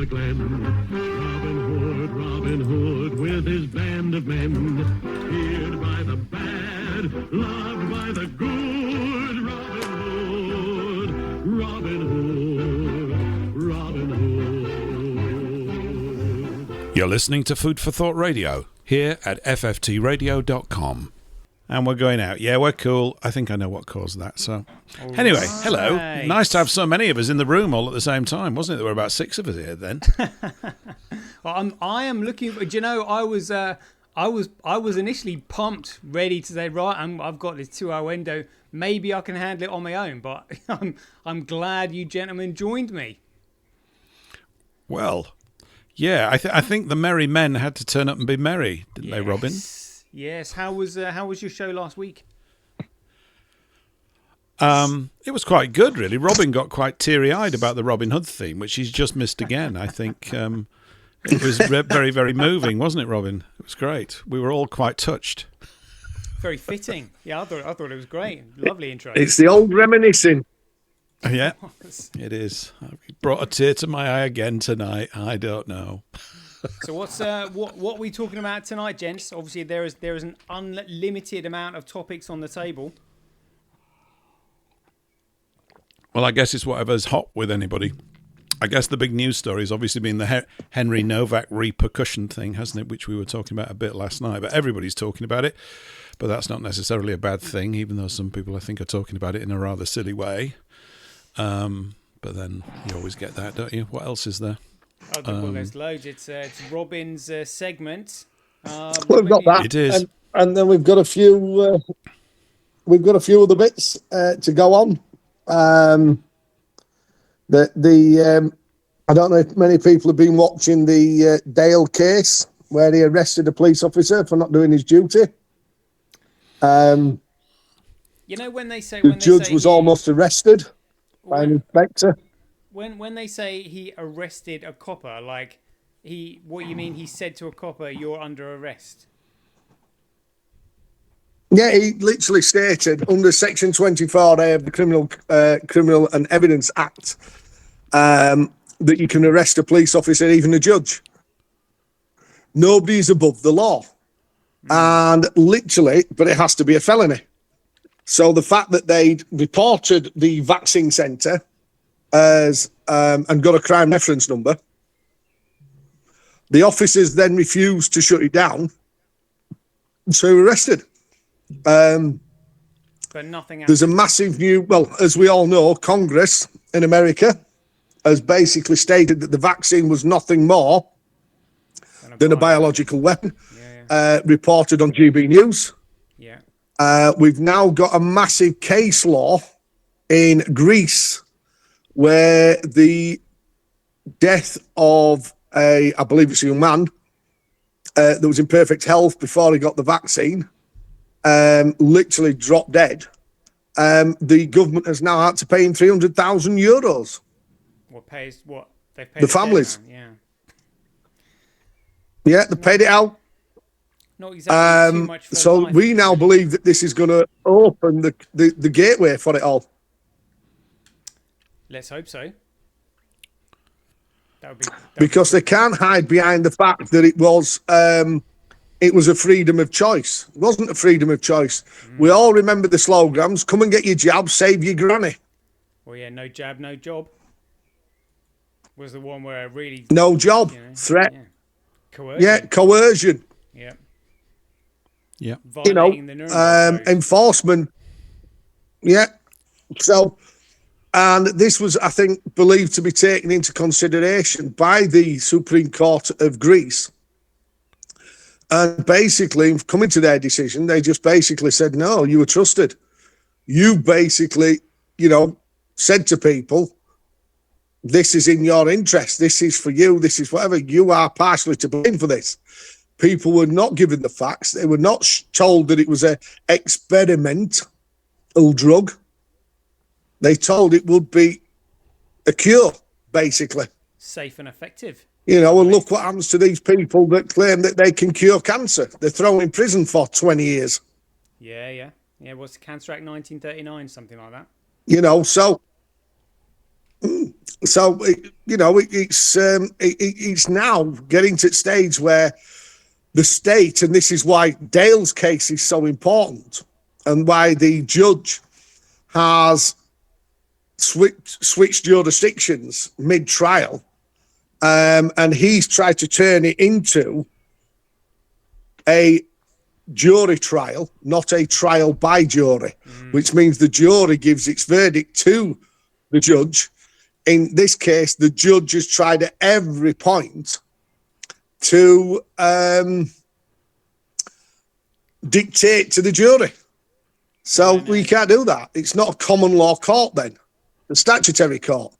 the glen. Robin Hood, with his band of men, feared by the bad, loved by the good. Robin Hood. You're listening to Food for Thought Radio here at fftradio.com. And we're going out. Yeah, we're cool. I think I know what caused that. So, anyway, hello. Nice to have so many of us in the room all at the same time, wasn't it? There were about 6 of us here then. Well, I am looking. Do you know? I was initially pumped, ready to say, right, I've got this 2-hour window. Maybe I can handle it on my own. But I'm glad you gentlemen joined me. Well, yeah, I think the merry men had to turn up and be merry, didn't they, Robin? Yes. How was your show last week? It was quite good, really. Robin got quite teary-eyed about the Robinhood theme, which he's just missed again. I think it was very, very moving, wasn't it, Robin? It was great. We were all quite touched. Very fitting. Yeah, I thought it was great. Lovely intro. It's the old reminiscing. Yeah, it is. It brought a tear to my eye again tonight. I don't know. So what are we talking about tonight, gents? Obviously, there is an unlimited amount of topics on the table. Well, I guess it's whatever's hot with anybody. I guess the big news story has obviously been the Henry Nowak repercussion thing, hasn't it? Which we were talking about a bit last night. But everybody's talking about it. But that's not necessarily a bad thing, even though some people, I think, are talking about it in a rather silly way. But then you always get that, don't you? What else is there? Well, there's loads. It's Robin's segment. We've got that. It is, and then we've got a few. We've got a few other bits to go on. I don't know if many people have been watching the Dale case where he arrested a police officer for not doing his duty. You know when they say the judge was almost arrested by an inspector. When they say he arrested a copper, like what you mean? He said to a copper, "You're under arrest." Yeah, he literally stated under Section 24A of the Criminal and Evidence Act that you can arrest a police officer, even a judge. Nobody's above the law, and literally, but it has to be a felony. So the fact that they'd reported the vaccine centre as and got a crime reference number, the officers then refused to shut it down, so they were arrested. But nothing else. There's a massive as we all know, Congress in America has basically stated that the vaccine was nothing more than a biological weapon. Reported on GB News. We've now got a massive case law in Greece where the death of I believe it's a young man that was in perfect health before he got the vaccine, literally dropped dead. The government has now had to pay him €300,000. What they paid the families? They paid it out. Not exactly too much. So we now believe that this is going to open the gateway for it all. Let's hope so. Because they can't hide behind the fact that it was a freedom of choice. It wasn't a freedom of choice. We all remember the slogans: "Come and get your jab, save your granny." Well, yeah, no jab, no job was the one where really no job, threat, coercion. Coercion. Yeah. Enforcement. Yeah. So, and this was, I think, believed to be taken into consideration by the Supreme Court of Greece. And basically, coming to their decision, they just basically said, no, you were trusted. You basically, said to people, this is in your interest. This is for you. This is whatever. You are partially to blame for this. People were not given the facts. They were not told that it was an experimental drug. They told it would be a cure, basically. Safe and effective. And look what happens to these people that claim that they can cure cancer. They're thrown in prison for 20 years. Yeah. What's the Cancer Act 1939, something like that? So So, it's now getting to the stage where the state, and this is why Dale's case is so important, and why the judge has switched jurisdictions mid-trial, and he's tried to turn it into a jury trial, not a trial by jury, which means the jury gives its verdict to the judge. In this case, the judge has tried at every point to dictate to the jury. So we can't do that. It's not a common law court then, a statutory court.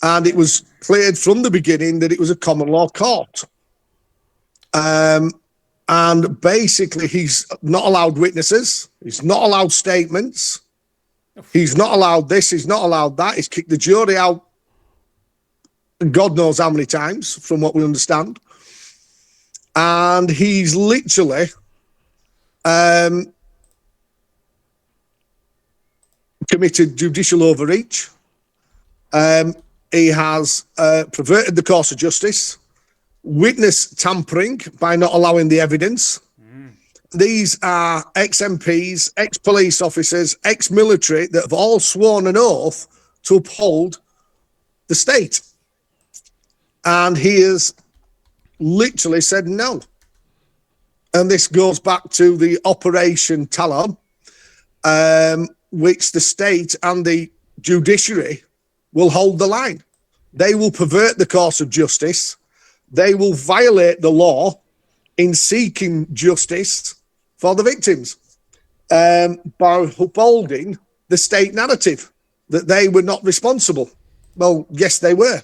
And it was cleared from the beginning that it was a common law court. And basically, he's not allowed witnesses. He's not allowed statements. He's not allowed this. He's not allowed that. He's kicked the jury out God knows how many times, from what we understand. And he's literally committed judicial overreach. He has perverted the course of justice, witness tampering by not allowing the evidence. These are ex-MPs, ex-police officers, ex-military that have all sworn an oath to uphold the state. And he has literally said no. And this goes back to the Operation Talon, which the state and the judiciary will hold the line. They will pervert the course of justice. They will violate the law in seeking justice for the victims by upholding the state narrative that they were not responsible. Well, yes, they were.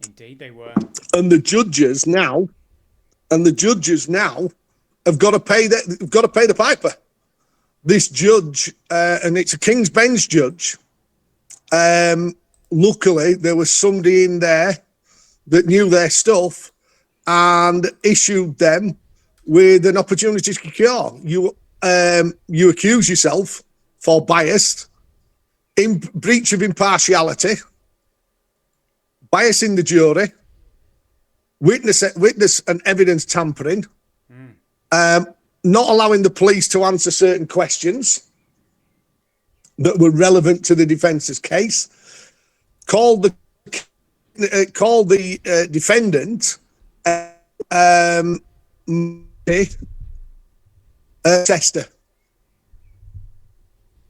Indeed, they were. And the judges now have got to pay the piper. This judge, and it's a King's Bench judge. Luckily, there was somebody in there that knew their stuff and issued them with an opportunity to cure. You accuse yourself for bias, in breach of impartiality, bias in the jury, witness and evidence tampering, not allowing the police to answer certain questions that were relevant to the defence's case, called the defendant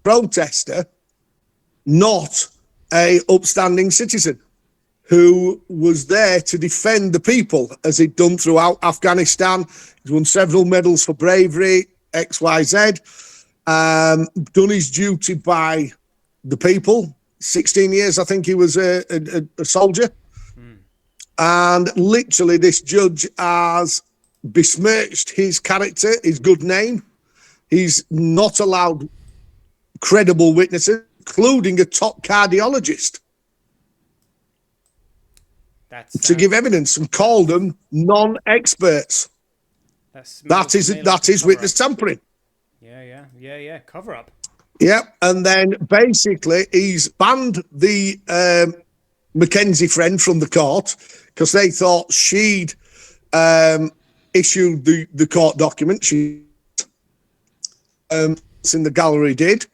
protester, not a upstanding citizen who was there to defend the people, as he'd done throughout Afghanistan. He's won several medals for bravery, XYZ, done his duty by the people. 16 years, I think he was a soldier. And literally, this judge has besmirched his character, his good name. He's not allowed credible witnesses, including a top cardiologist, to give evidence, and called them non-experts. That is witness tampering. Yeah. Cover up. Yeah, and then basically he's banned the Mackenzie friend from the court because they thought she'd issued the court document. She in the gallery did.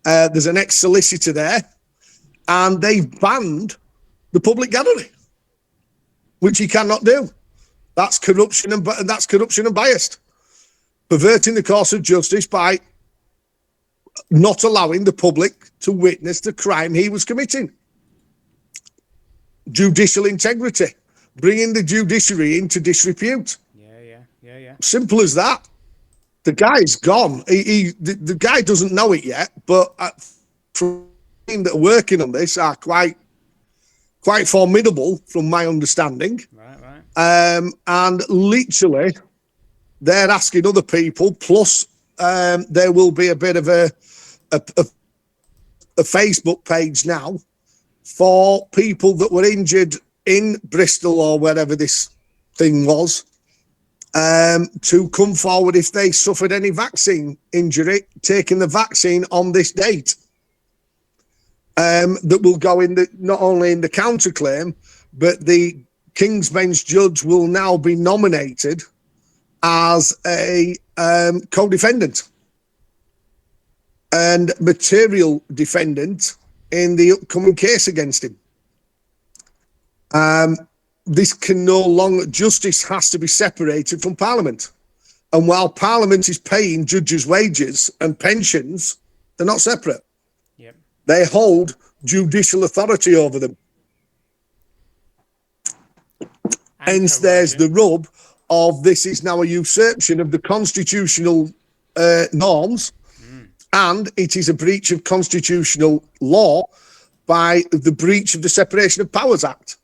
There's an ex-solicitor there, and they've banned the public gallery, which he cannot do. That's corruption and biased, perverting the course of justice by not allowing the public to witness the crime he was committing. Judicial integrity, bringing the judiciary into disrepute. Yeah. Simple as that. The guy's gone. The guy doesn't know it yet, but from the team that are working on this are quite formidable, from my understanding. Right. And literally, they're asking other people. Plus, there will be a bit of a Facebook page now for people that were injured in Bristol or wherever this thing was, to come forward if they suffered any vaccine injury, taking the vaccine on this date. that will go in not only in the counterclaim, but the King's Bench judge will now be nominated as a co-defendant and material defendant in the upcoming case against him. This can no longer, justice has to be separated from Parliament. And while Parliament is paying judges' wages and pensions, they're not separate. Yep. They hold judicial authority over them. Hence, there's the rub of this is now a usurpation of the constitutional norms, and it is a breach of constitutional law by the breach of the Separation of Powers Act.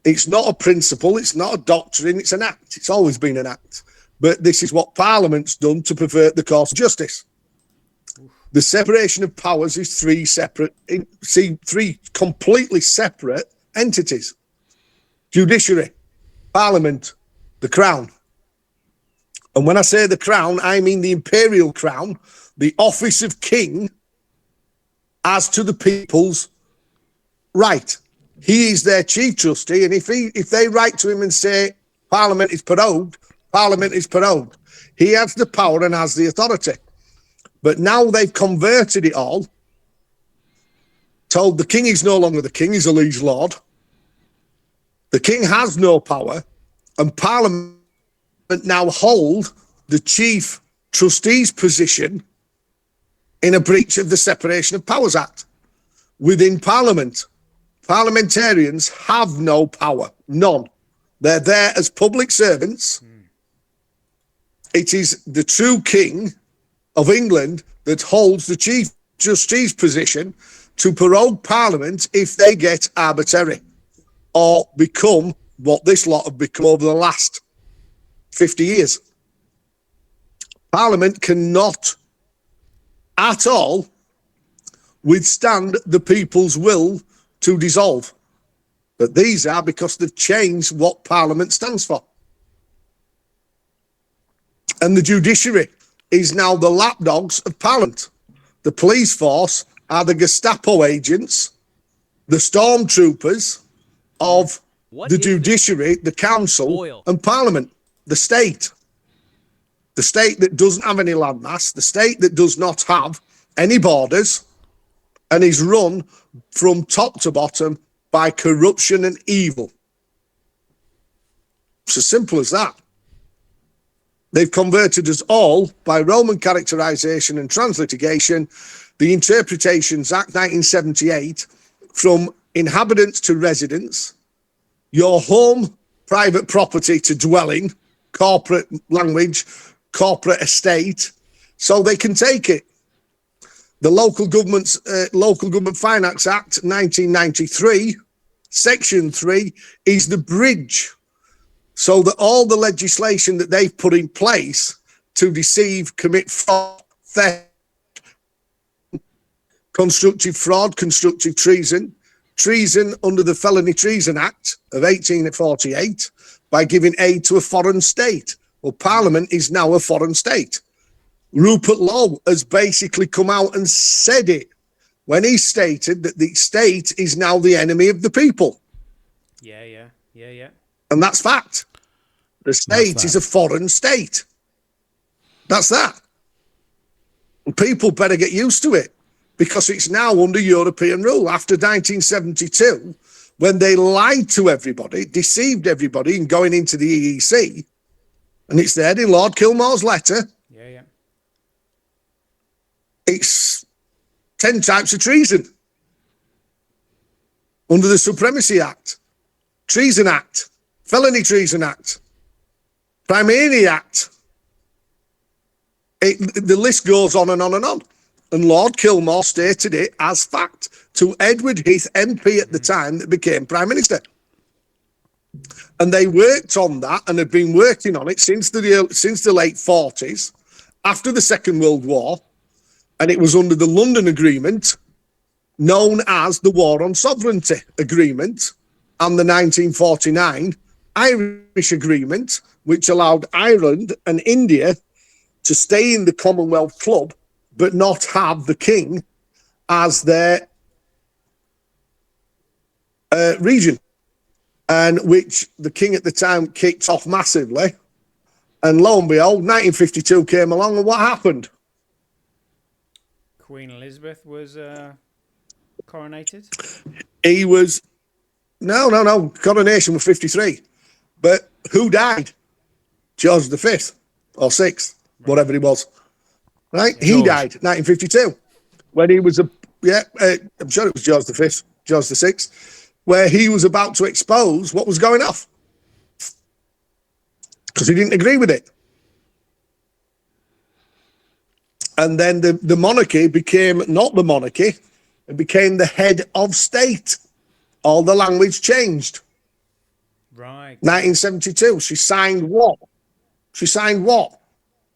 It's not a principle, it's not a doctrine, it's an act. It's always been an act. But this is what Parliament's done to pervert the course of justice. The separation of powers is three completely separate entities. Judiciary, Parliament, the Crown. And when I say the Crown, I mean the imperial crown, the office of king, as to the people's right. He is their chief trustee, and if they write to him and say Parliament is prorogued, Parliament is prorogued. He has the power and has the authority. But now they've converted it all, told the king is no longer the king, he's a liege lord. The king has no power, and Parliament now hold the chief trustee's position in a breach of the Separation of Powers Act. Within Parliament, parliamentarians have no power, none. They're there as public servants. It is the true king of England that holds the chief trustee's position to prorogue Parliament if they get arbitrary or become what this lot have become over the last 50 years. Parliament cannot at all withstand the people's will to dissolve. But these are because they've changed what Parliament stands for. And the judiciary is now the lapdogs of Parliament. The police force are the Gestapo agents, the stormtroopers of the judiciary, the council, and Parliament, the state. The state that doesn't have any landmass, the state that does not have any borders, and is run from top to bottom by corruption and evil. It's as simple as that. They've converted us all, by Roman characterization and translitigation, the Interpretations Act 1978, from inhabitants to residents, your home, private property to dwelling, corporate language, corporate estate, so they can take it. The Local Government Finance Act 1993, Section 3, is the bridge so that all the legislation that they've put in place to deceive, commit fraud, theft, constructive fraud, constructive treason, treason under the Felony Treason Act of 1848 by giving aid to a foreign state. Well, Parliament is now a foreign state. Rupert Lowe has basically come out and said it when he stated that the state is now the enemy of the people. Yeah. And that's fact. The state is a foreign state. That's that. And people better get used to it because it's now under European rule. After 1972, when they lied to everybody, deceived everybody in going into the EEC, and it's there in Lord Kilmore's letter. Yeah. It's 10 types of treason under the Supremacy Act, Treason Act, Felony Treason Act, Crimea Act. The list goes on and on and on. And Lord Kilmore stated it as fact to Edward Heath, MP at the time that became Prime Minister. And they worked on that and had been working on it since the late 40s, after the Second World War. And it was under the London Agreement, known as the War on Sovereignty Agreement, and the 1949 Irish Agreement, which allowed Ireland and India to stay in the Commonwealth Club, but not have the king as their region, and which the king at the time kicked off massively. And lo and behold, 1952 came along, and what happened? Queen Elizabeth was coronated. He was no coronation was 53, but who died? George V or VI, whatever he was. Right, George. He died 1952 when he was I'm sure it was George V, George VI, where he was about to expose what was going off because he didn't agree with it. And then the monarchy became not the monarchy, it became the head of state. All the language changed. Right. 1972, she signed what?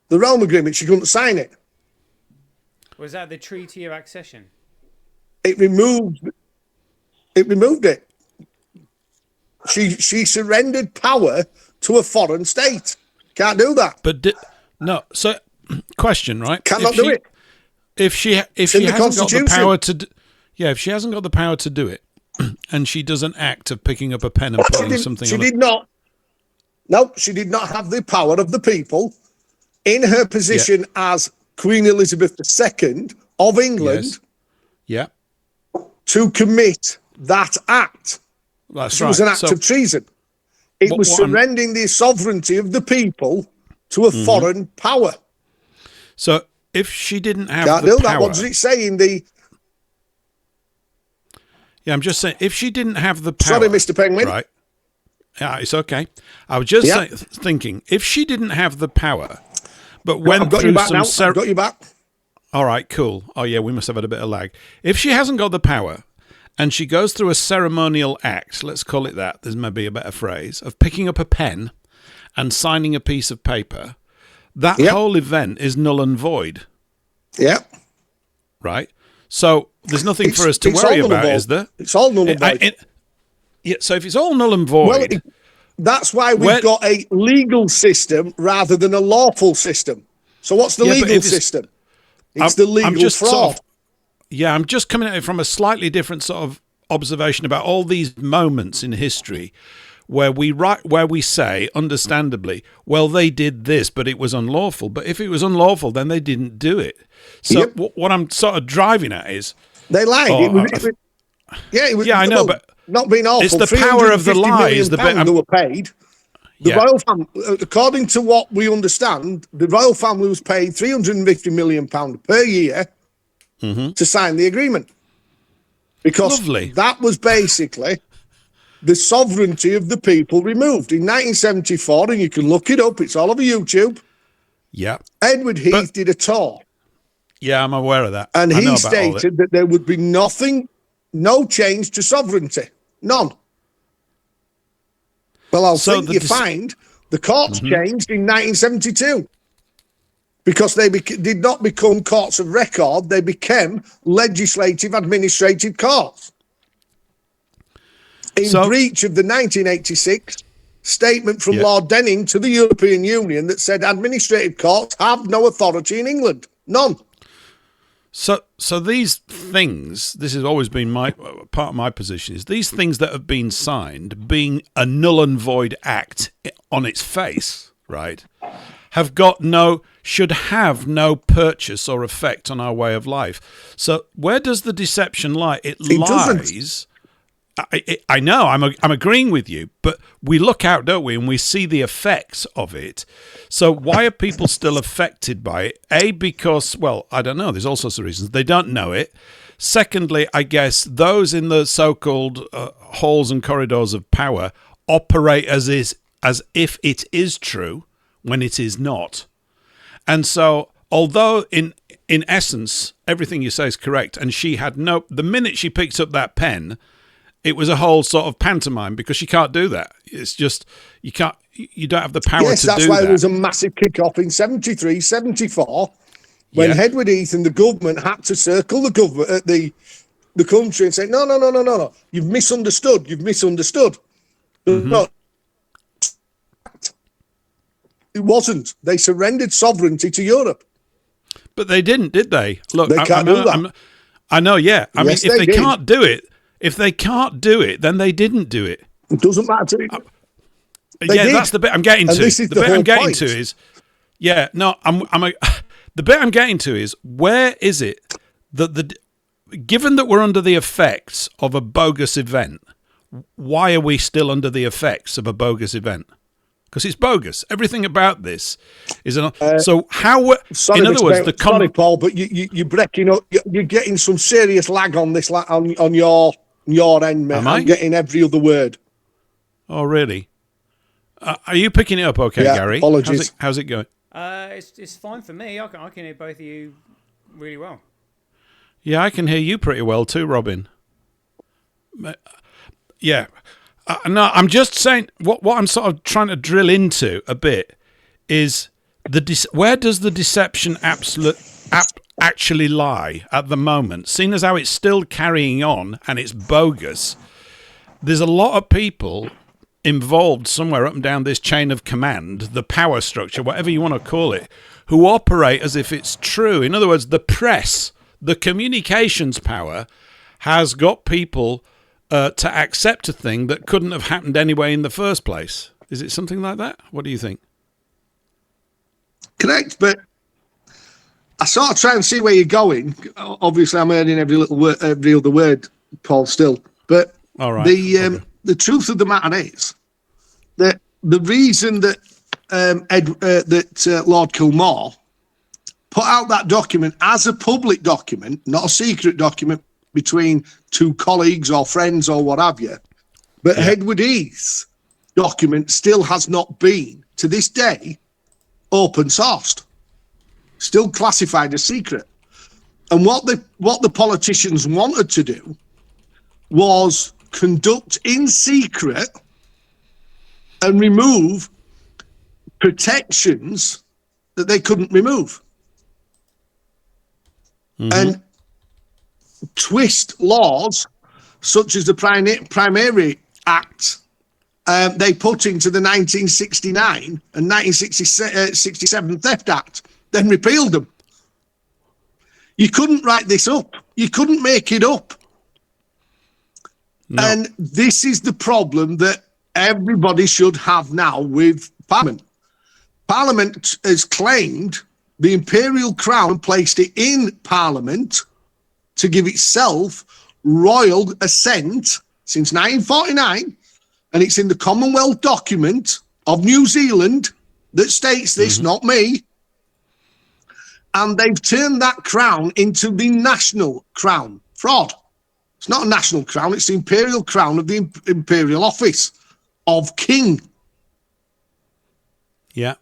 The Rome Agreement. She couldn't sign it. Was that the Treaty of Accession? It removed it. She surrendered power to a foreign state. Can't do that. But no. So, question, right? Cannot do it. If she hasn't got the power to, if she hasn't got the power to do it, and she does an act of picking up a pen and putting something. She did not. No, she did not have the power of the people in her position as Queen Elizabeth II of England. Yes. Yeah. To commit that act. That's It was an act of treason. It was surrendering the sovereignty of the people to a foreign power. So if she didn't have Can't the do power, that. What does it say in the? Yeah, I'm just saying, if she didn't have the power... Sorry, Mr. Penguin. Right. Yeah, it's okay. I was just thinking, if she didn't have the power, but went through some... I've got you back. All right, cool. Oh, yeah, we must have had a bit of lag. If she hasn't got the power, and she goes through a ceremonial act, let's call it that, there's maybe a better phrase, of picking up a pen and signing a piece of paper, that whole event is null and void. Yeah. Right? So there's nothing for us to worry about, is there? It's all null and void. So if it's all null and void... Well, that's why we've got a legal system rather than a lawful system. So what's the legal system? It's the legal fraud. I'm just coming at it from a slightly different sort of observation about all these moments in history where we say, understandably, well, they did this, but it was unlawful. But if it was unlawful, then they didn't do it. So what I'm sort of driving at is... They lied. I know, but... Not being awful. It's the power of the lie is the bit... They were paid. The royal family, according to what we understand, the royal family was paid £350 million per year to sign the agreement. Because that was basically the sovereignty of the people removed. In 1974, and you can look it up, it's all over YouTube. Yeah. Edward Heath did a tour. Yeah, I'm aware of that. And he stated that there would be no change to sovereignty. None. Well, I'll think you find the courts changed in 1972 because they did not become courts of record. They became legislative administrative courts. In breach of the 1986 statement from Lord Denning to the European Union that said administrative courts have no authority in England. None. So these things, this has always been part of my position, is these things that have been signed, being a null and void act on its face, right, should have no purchase or effect on our way of life. So where does the deception lie? It lies. I know, I'm agreeing with you, but we look out, don't we, and we see the effects of it. So why are people still affected by it? Because, well, I don't know, there's all sorts of reasons. They don't know it. Secondly, I guess those in the so-called halls and corridors of power operate as if it is true when it is not. And so, although in essence, everything you say is correct, and she had the minute she picked up that pen, it was a whole sort of pantomime because she can't do that. It's just, you don't have the power to do that. Yes, that's why there was a massive kick-off in 73, 74, when Edward Heath and the government had to circle the government, the country and say, no, you've misunderstood. No, it wasn't. They surrendered sovereignty to Europe. But they didn't, did they? Look, they can't do that. I know, yeah. I mean, if they can't do it, If they can't do it, then they didn't do it. It doesn't matter. Yeah, that's the bit I'm getting to. This is the bit whole I'm getting point. to is, the bit I'm getting to is, where is it that given that we're under the effects of a bogus event, why are we still under the effects of a bogus event? Because it's bogus. Everything about this is so how. Sorry, in other words, sorry, Paul, but you're breaking up. You're getting some serious lag on this on your end, mate. I'm getting every other word. Oh, really? Are you picking it up okay, yeah, Gary? Apologies. How's it going? It's fine for me. I can hear both of you really well. Yeah, I can hear you pretty well too, Robin. Yeah. No, I'm just saying what I'm sort of trying to drill into a bit is where does the deception actually lie at the moment? Seeing as how it's still carrying on and it's bogus, there's a lot of people involved somewhere up and down this chain of command, the power structure, whatever you want to call it, who operate as if it's true. In other words, the press, the communications power has got people to accept a thing that couldn't have happened anyway in the first place. Is it something like that? What do you think? Correct, but I sort of try and see where you're going. Obviously, I'm hearing every other word, Paul, still. But all right. The truth of the matter is that the reason that Lord Kilmore put out that document as a public document, not a secret document between two colleagues or friends or what have you, but Edward Heath's document still has not been, to this day, open sourced, still classified as secret. And what the politicians wanted to do was conduct in secret and remove protections that they couldn't remove. Mm-hmm. And twist laws such as the Primary Act they put into the 1969 and 1967 Theft Act, then repealed them. You couldn't write this up. You couldn't make it up. No. And this is the problem that everybody should have now with Parliament. Parliament has claimed the imperial crown and placed it in Parliament to give itself royal assent since 1949, and it's in the Commonwealth document of New Zealand that states this, not me. And they've turned that crown into the national crown. Fraud. It's not a national crown, it's the imperial crown of the imperial office of king. Yeah.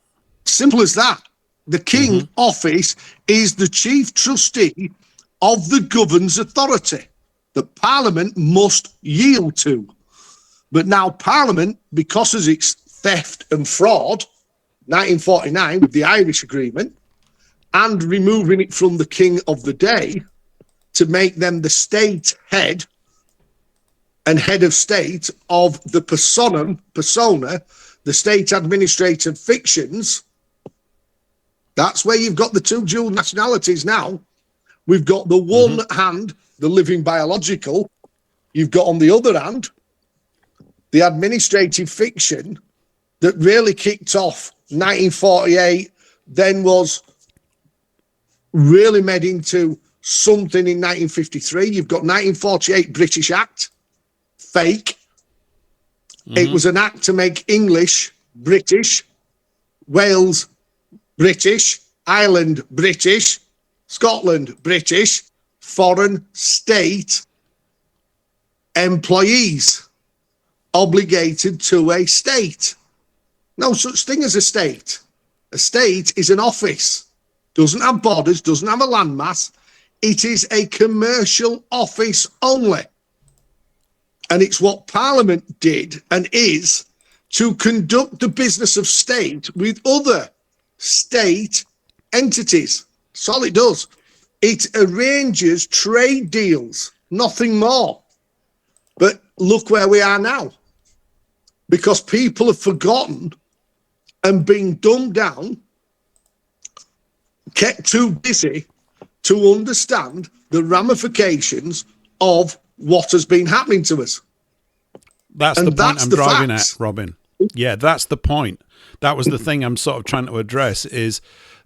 Simple as that. The king office is the chief trustee of the governor's authority that Parliament must yield to. But now Parliament, because of its theft and fraud, 1949 with the Irish Agreement, and removing it from the king of the day to make them the state head and head of state of the persona, the state administrative fictions. That's where you've got the two dual nationalities now. We've got the one hand, the living biological. You've got on the other hand, the administrative fiction that really kicked off 1948, then was really made into something in 1953. You've got 1948 British Act, fake. It was an act to make English British, Wales British, Ireland British, Scotland British, foreign state employees obligated to a state. No such thing as a state. A state is an office. Doesn't have borders, doesn't have a landmass. It is a commercial office only. And it's what Parliament did and is to conduct the business of state with other state entities. That's all it does. It arranges trade deals, nothing more. But look where we are now. Because people have forgotten and been dumbed down, kept too busy to understand the ramifications of what has been happening to us. That's And the point that's I'm the driving facts. at, Robin. Yeah, that's the point. That was the thing I'm sort of trying to address is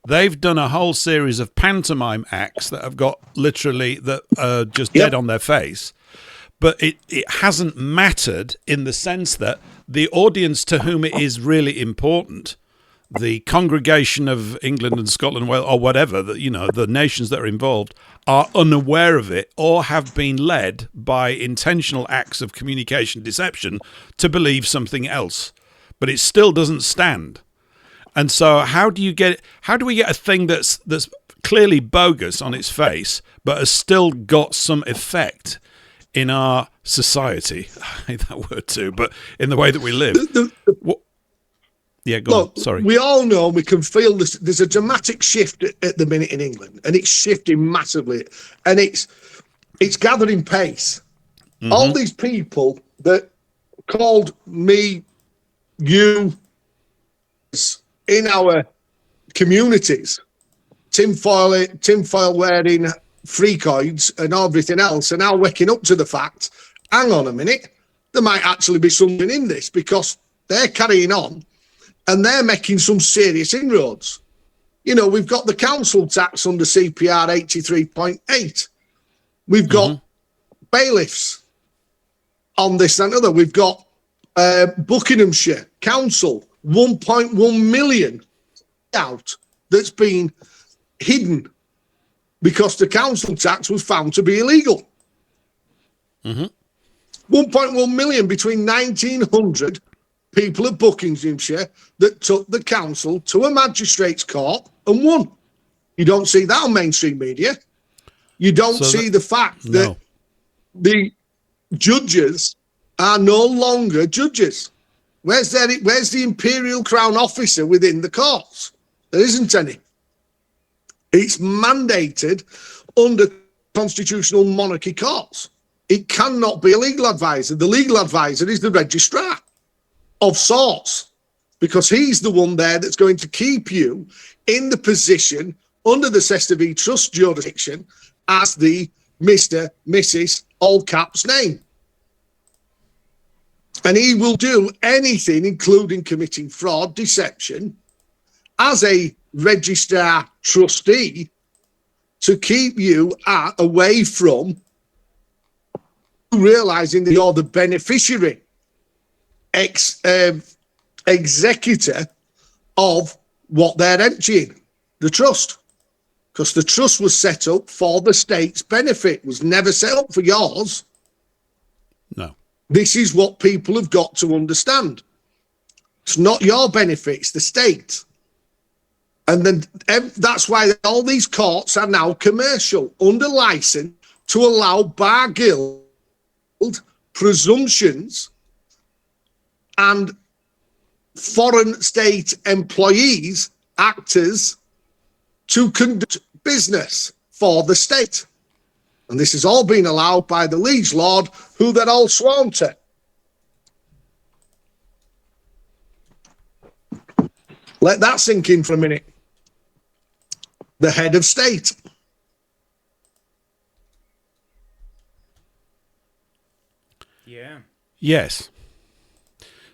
they've done a whole series of pantomime acts that have got literally that are just dead on their face. But it hasn't mattered in the sense that the audience to whom it is really important, the congregation of England and Scotland, well, or whatever, the nations that are involved, are unaware of it or have been led by intentional acts of communication deception to believe something else. But it still doesn't stand. And so how do we get a thing that's clearly bogus on its face, but has still got some effect in our society? I hate that word too, but in the way that we live. Yeah, go on. Sorry. We all know, we can feel this. There's a dramatic shift at the minute in England, and it's shifting massively, and it's gathering pace. Mm-hmm. All these people that called me, you, in our communities, tinfoil wearing freakoids and everything else, are now waking up to the fact, hang on a minute, there might actually be something in this, because they're carrying on and they're making some serious inroads. We've got the council tax under CPR 83.8. We've got bailiffs on this and other. We've got Buckinghamshire Council, 1.1 million out that's been hidden because the council tax was found to be illegal. 1.1 million between 1900 people of Buckinghamshire that took the council to a magistrate's court and won. You don't see that on mainstream media. You don't see the fact that the judges are no longer judges. Where's the imperial crown officer within the courts? There isn't any. It's mandated under constitutional monarchy courts. It cannot be a legal advisor. The legal advisor is the registrar of sorts, because he's the one there that's going to keep you in the position under the Cester v Trust jurisdiction as the Mr., Mrs., all caps name. And he will do anything, including committing fraud, deception, as a registrar trustee, to keep you away from realising that you're the beneficiary, executor of what they're emptying, the trust. Because the trust was set up for the state's benefit, was never set up for yours. No. This is what people have got to understand. It's not your benefit, it's the state. And then that's why all these courts are now commercial, under license, to allow bar guild presumptions and foreign state employees, actors, to conduct business for the state. And this has all been allowed by the liege lord, who they're all sworn to. Let that sink in for a minute. The head of state. Yeah. Yes.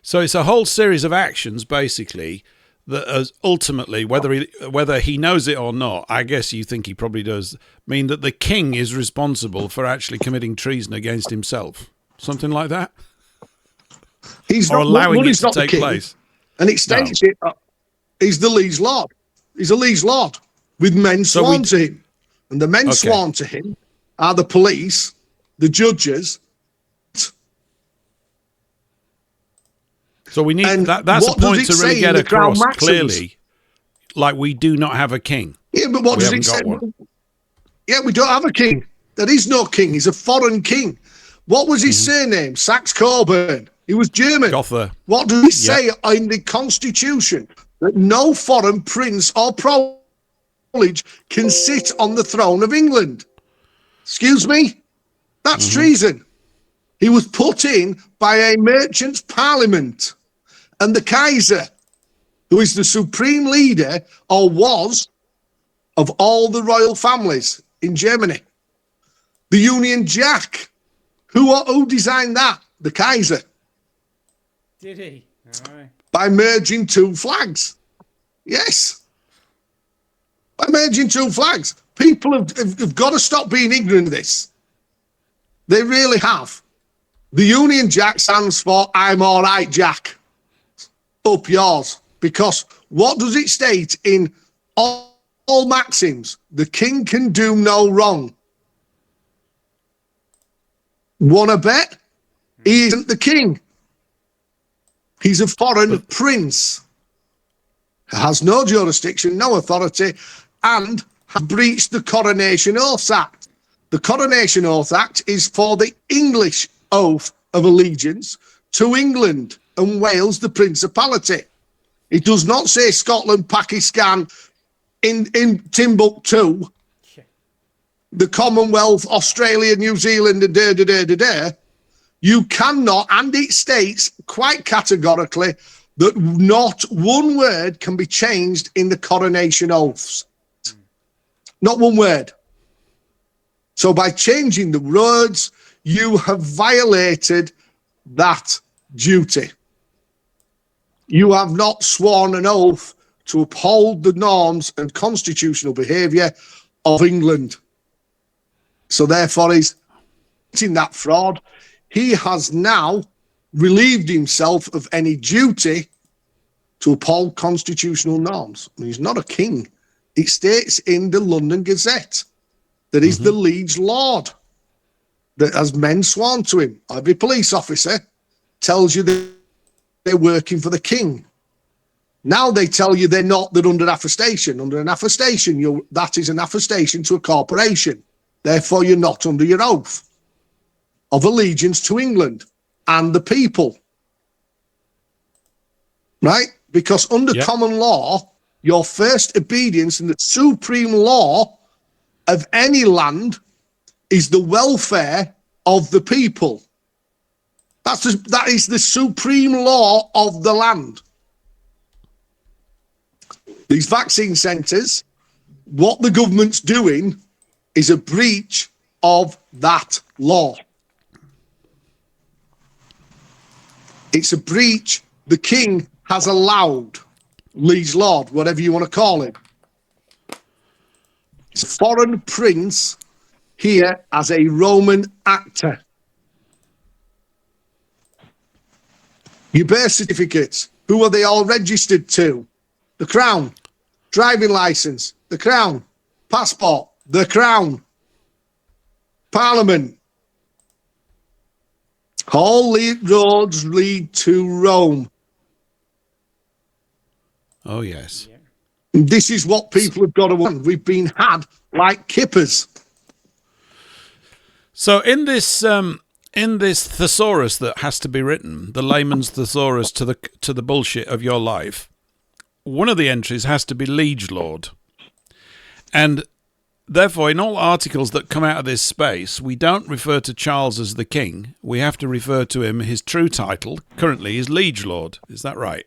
So it's a whole series of actions, basically, that has ultimately, whether he knows it or not, I guess you think he probably does, mean that the king is responsible for actually committing treason against himself. Something like that? He's or not, allowing it to not take place. And it states it. He's the liege lord. He's a liege lord with men sworn to him. And the men sworn to him are the police, the judges. So we need that's a point to really get across clearly. Like, we do not have a king. Yeah, but what does it say? Yeah, we don't have a king. There is no king. He's a foreign king. What was his surname? Saxe-Coburn. He was German. Gotha. What does it say in the Constitution? That no foreign prince or privilege can sit on the throne of England. Excuse me? That's treason. He was put in by a merchant's parliament. And the Kaiser, who is the supreme leader, or was, of all the royal families in Germany. The Union Jack, Who designed that? The Kaiser. Did he? All right. By merging two flags. Yes. By merging two flags. People have got to stop being ignorant of this. They really have. The Union Jack stands for I'm all right, Jack. Up yours. Because what does it state in all maxims? The king can do no wrong. Wanna bet? He isn't the king. He's a foreign prince. Has no jurisdiction, no authority, and has breached the Coronation Oaths Act. The Coronation Oath Act is for the English oath of allegiance to England and Wales, the Principality. It does not say Scotland, Pakistan, in Timbuktu, the Commonwealth, Australia, New Zealand, and da. You cannot, and it states quite categorically that not one word can be changed in the coronation oaths. Not one word. So by changing the words, you have violated that duty. You have not sworn an oath to uphold the norms and constitutional behaviour of England. So therefore, he's in that fraud. He has now relieved himself of any duty to uphold constitutional norms. I mean, he's not a king. It states in the London Gazette that he's the liege lord, that has men sworn to him. Every police officer tells you that they're working for the king. Now they tell you they're not, they're under attestation. Under an attestation, that is an attestation to a corporation. Therefore, you're not under your oath of allegiance to England and the people. Right? Because under common law, your first obedience in the supreme law of any land is the welfare of the people. That is the supreme law of the land. These vaccine centres, what the government's doing is a breach of that law. It's a breach the king has allowed, liege lord, whatever you want to call him. It's a foreign prince here as a Roman actor. Your birth certificates, who are they all registered to? The Crown. Driving licence, the Crown. Passport, the Crown. Parliament. All roads lead to Rome. Oh, yes. This is what people have got to want. We've been had like kippers. So in this thesaurus that has to be written, the layman's thesaurus to the bullshit of your life, one of the entries has to be liege lord. And therefore, in all articles that come out of this space, we don't refer to Charles as the king. We have to refer to him, his true title currently is liege lord. Is that right?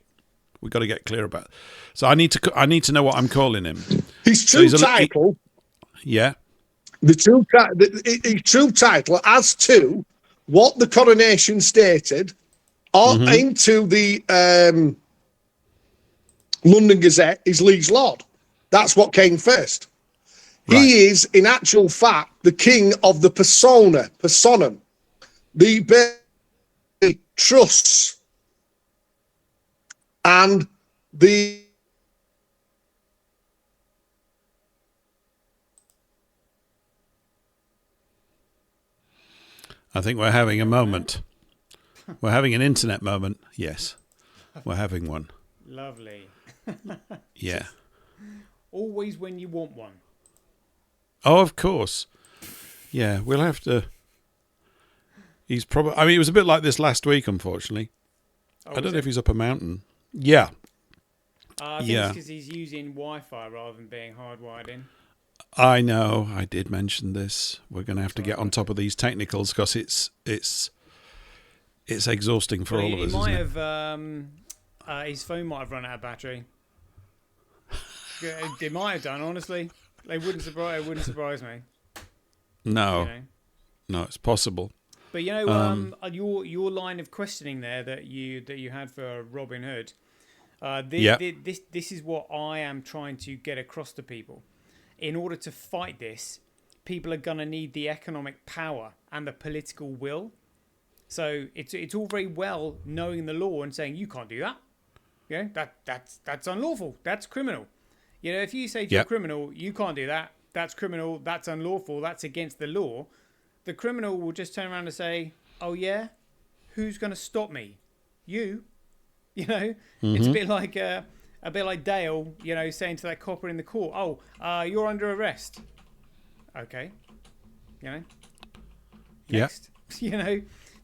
We've got to get clear about it. So I need to know what I'm calling him. His true title. Yeah. His true title as to what the coronation stated into the London Gazette is liege lord. That's what came first. Right. He is, in actual fact, the king of the personam, the trusts, and the I think we're having a moment. We're having an internet moment. Yes, we're having one. Lovely. Yeah. Always when you want one. Oh, of course. Yeah, we'll have to. He's probably. I mean, it was a bit like this last week, unfortunately. I don't know if he's up a mountain. Yeah. I think it's because he's using Wi-Fi rather than being hardwired in. I know. I did mention this. We're going to have to get on top of these technicals because it's exhausting for all of us. Might have his phone might have run out of battery. It might have done. Honestly, it wouldn't surprise me. No, You know? no, it's possible. But your line of questioning there that you had for Robinhood, this is what I am trying to get across to people. In order to fight this, people are going to need the economic power and the political will. So it's all very well knowing the law and saying you can't do that. That's unlawful. That's criminal. If you say to a criminal, you can't do that. That's criminal. That's unlawful. That's against the law. The criminal will just turn around and say, "Oh yeah, who's going to stop me? You." It's a bit like Dale, saying to that copper in the court, "Oh, you're under arrest." Okay, next.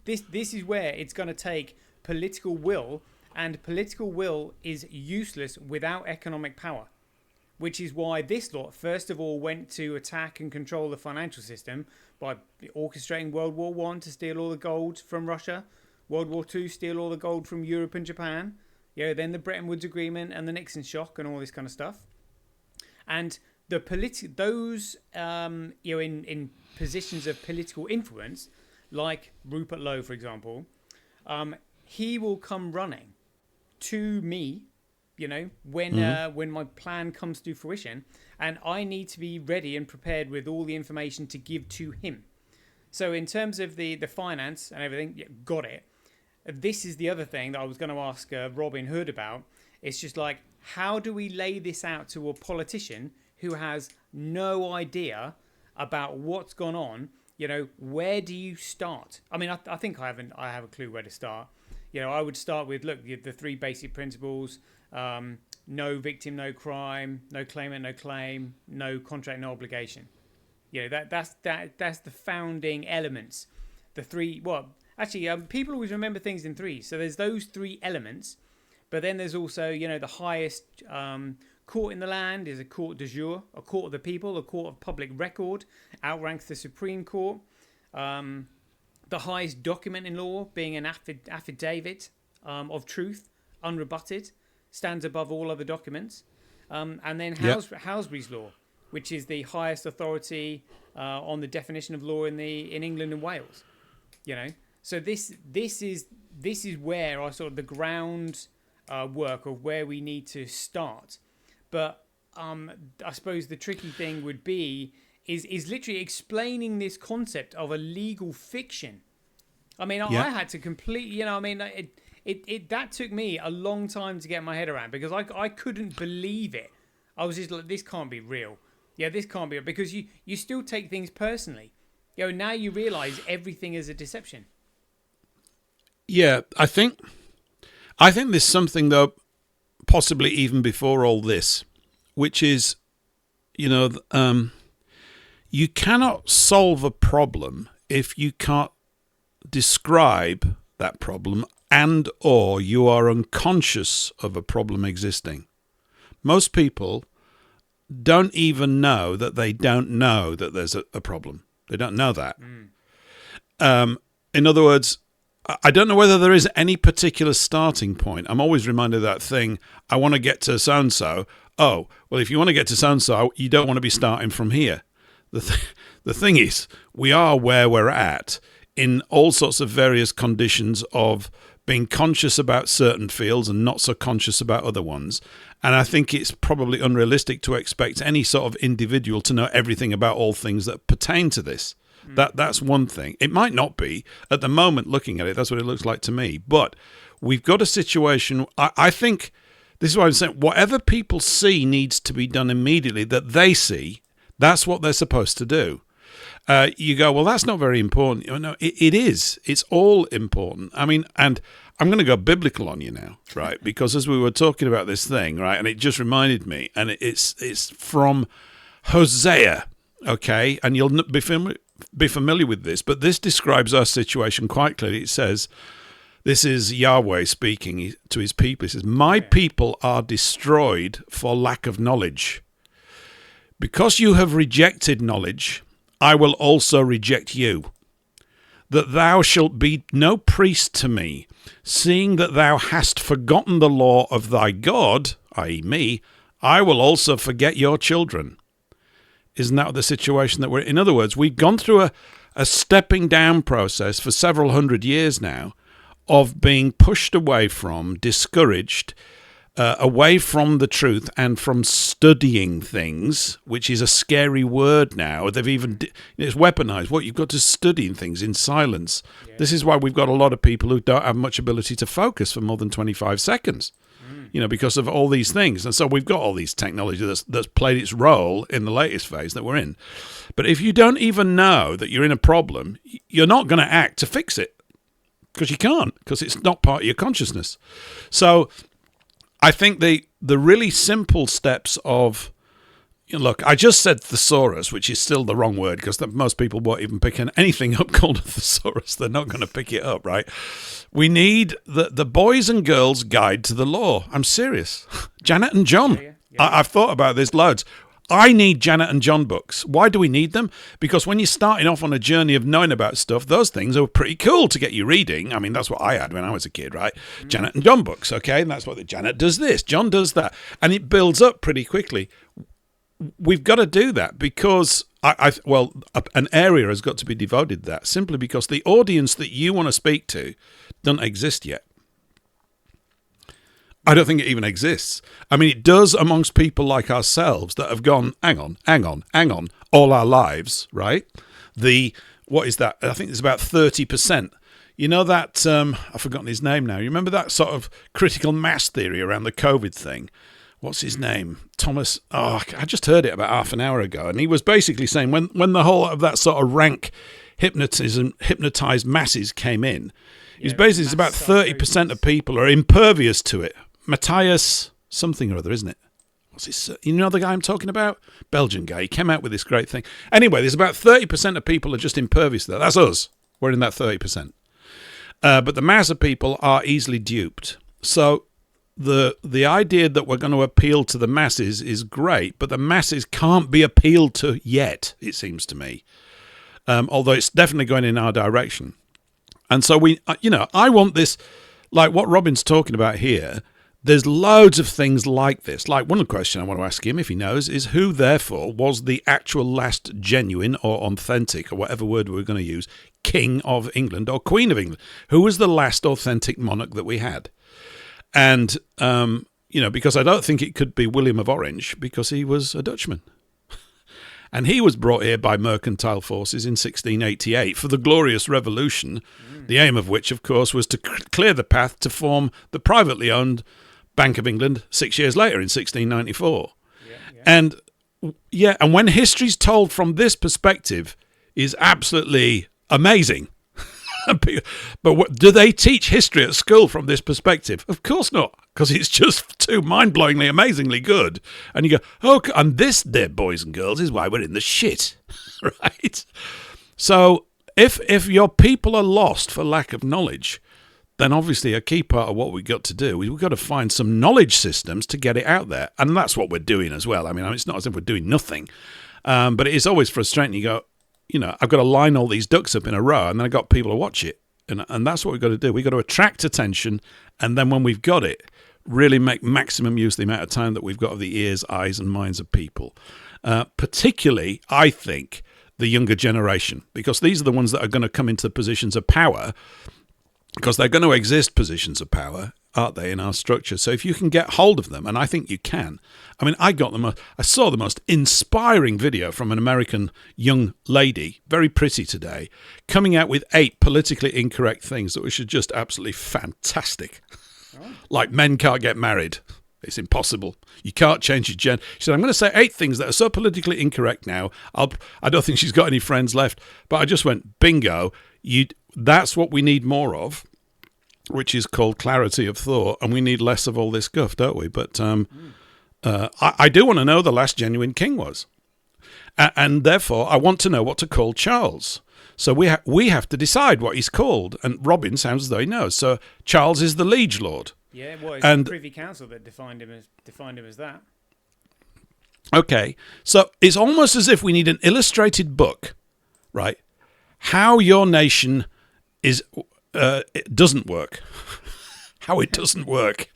This is where it's going to take political will, and political will is useless without economic power. Which is why this lot, first of all, went to attack and control the financial system by orchestrating World War I to steal all the gold from Russia, World War II, steal all the gold from Europe and Japan, then the Bretton Woods Agreement and the Nixon shock and all this kind of stuff. And those in positions of political influence, like Rupert Lowe, for example, he will come running to me, when my plan comes to fruition, and I need to be ready and prepared with all the information to give to him. So in terms of the finance and everything, got it. This is the other thing that I was going to ask Robinhood about. It's just like, how do we lay this out to a politician who has no idea about what's gone on? Where do you start? I mean, I think I have a clue where to start. I would start with, look, the 3 basic principles. No victim, no crime, no claimant, no claim, no contract, no obligation. That's the founding elements. The 3. Well, actually, people always remember things in 3. So there's those 3 elements, but then there's also the highest court in the land is a court de jure, a court of the people, a court of public record, outranks the Supreme Court. The highest document in law being an affidavit of truth, unrebutted, stands above all other documents. And then Halsbury's Law, which is the highest authority on the definition of law in England and Wales. So this is where I sort of the ground work of where we need to start. But I suppose the tricky thing would be is literally explaining this concept of a legal fiction. I mean, I had to completely, that took me a long time to get my head around, because I couldn't believe it. I was just like, this can't be real. This can't be real, because you still take things personally. Now you realize everything is a deception. Yeah, I think there's something, though, possibly even before all this, which is, you cannot solve a problem if you can't describe that problem, and or you are unconscious of a problem existing. Most people don't even know that they don't know that there's a problem. They don't know that. In other words, I don't know whether there is any particular starting point. I'm always reminded of that thing, I want to get to so-and-so. Oh, well, if you want to get to so-and-so, you don't want to be starting from here. The thing is, we are where we're at in all sorts of various conditions of being conscious about certain fields and not so conscious about other ones. And I think it's probably unrealistic to expect any sort of individual to know everything about all things that pertain to this. That's one thing. It might not be. At the moment, looking at it, that's what it looks like to me. But we've got a situation, I think, this is what I'm saying, whatever people see needs to be done immediately, that they see, that's what they're supposed to do. You go, well, that's not very important. No, it is. It's all important. I mean, and I'm going to go biblical on you now, right? Because as we were talking about this thing, right, and it just reminded me, and it's from Hosea, okay? And you'll be familiar with this, but this describes our situation quite clearly. It says, this is Yahweh speaking to his people. He says, my people are destroyed for lack of knowledge. Because you have rejected knowledge, I will also reject you, that thou shalt be no priest to me, seeing that thou hast forgotten the law of thy God, i.e. me, I will also forget your children. Isn't that the situation that we're in? In other words, we've gone through a stepping down process for several hundred years now of being pushed away from, discouraged, away from the truth and from studying things, which is a scary word now. They've even it's weaponized. What you've got to studying things in silence. Yeah. This is why we've got a lot of people who don't have much ability to focus for more than 25 seconds. Because of all these things. And so we've got all these technology that's played its role in the latest phase that we're in. But if you don't even know that you're in a problem, you're not going to act to fix it, because you can't, because it's not part of your consciousness. So I think the really simple steps of, look, I just said thesaurus, which is still the wrong word, because most people won't even pick anything up called a thesaurus. They're not going to pick it up, right? We need the boys and girls guide to the law. I'm serious. Janet and John. Yeah. I've thought about this loads. I need Janet and John books. Why do we need them? Because when you're starting off on a journey of knowing about stuff, those things are pretty cool to get you reading. I mean, that's what I had when I was a kid, right? Janet and John books, okay? And that's what Janet does this, John does that. And it builds up pretty quickly. We've got to do that because an area has got to be devoted to that, simply because the audience that you want to speak to doesn't exist yet. I don't think it even exists. I mean, it does amongst people like ourselves that have gone, hang on, all our lives, right? What is that? I think it's about 30%. You know that, I've forgotten his name now. You remember that sort of critical mass theory around the COVID thing? What's his name? Thomas. Oh, I just heard it about half an hour ago. And he was basically saying when the whole of that sort of rank hypnotized masses came in, it's basically it's about 30% of people are impervious to it. Matthias something or other, isn't it? What's his? You know the guy I'm talking about? Belgian guy. He came out with this great thing. Anyway, there's about 30% of people are just impervious to that. That's us. We're in that 30%. But the mass of people are easily duped. So the idea that we're going to appeal to the masses is great, but the masses can't be appealed to yet, it seems to me. Although it's definitely going in our direction. And so I want this, like what Robin's talking about here. There's loads of things like this. Like one question I want to ask him, if he knows, is who, therefore, was the actual last genuine or authentic, or whatever word we're going to use, King of England or Queen of England? Who was the last authentic monarch that we had? And, because I don't think it could be William of Orange, because he was a Dutchman. And he was brought here by mercantile forces in 1688 for the Glorious Revolution, the aim of which, of course, was to clear the path to form the privately owned Bank of England 6 years later in 1694. And when history's told from this perspective is absolutely amazing. But do they teach history at school from this perspective? Of course not, because it's just too mind-blowingly, amazingly good. And you go, oh, and this, dear boys and girls, is why we're in the shit, right? So if your people are lost for lack of knowledge, then obviously a key part of what we've got to do is we've got to find some knowledge systems to get it out there. And that's what we're doing as well. I mean, it's not as if we're doing nothing, but it is always frustrating. You go, I've got to line all these ducks up in a row, and then I've got people to watch it. And that's what we've got to do. We've got to attract attention, and then when we've got it, really make maximum use of the amount of time that we've got of the ears, eyes, and minds of people. Particularly, I think, the younger generation, because these are the ones that are going to come into positions of power, because they're going to exist positions of power, aren't they, in our structure? So if you can get hold of them, and I think you can. I mean, I saw the most inspiring video from an American young lady, very pretty today, coming out with 8 politically incorrect things that were just absolutely fantastic. Oh. Like men can't get married. It's impossible. You can't change your gender. She said, I'm going to say 8 things that are so politically incorrect now. I don't think she's got any friends left. But I just went, bingo. That's what we need more of, which is called clarity of thought. And we need less of all this guff, don't we? But I do want to know the last genuine king was. And therefore, I want to know what to call Charles. So we have to decide what he's called. And Robin sounds as though he knows. So Charles is the liege lord. Yeah, well, it's the Privy Council that defined him as that. Okay, so it's almost as if we need an illustrated book, right? How your nation is it doesn't work. How it doesn't work.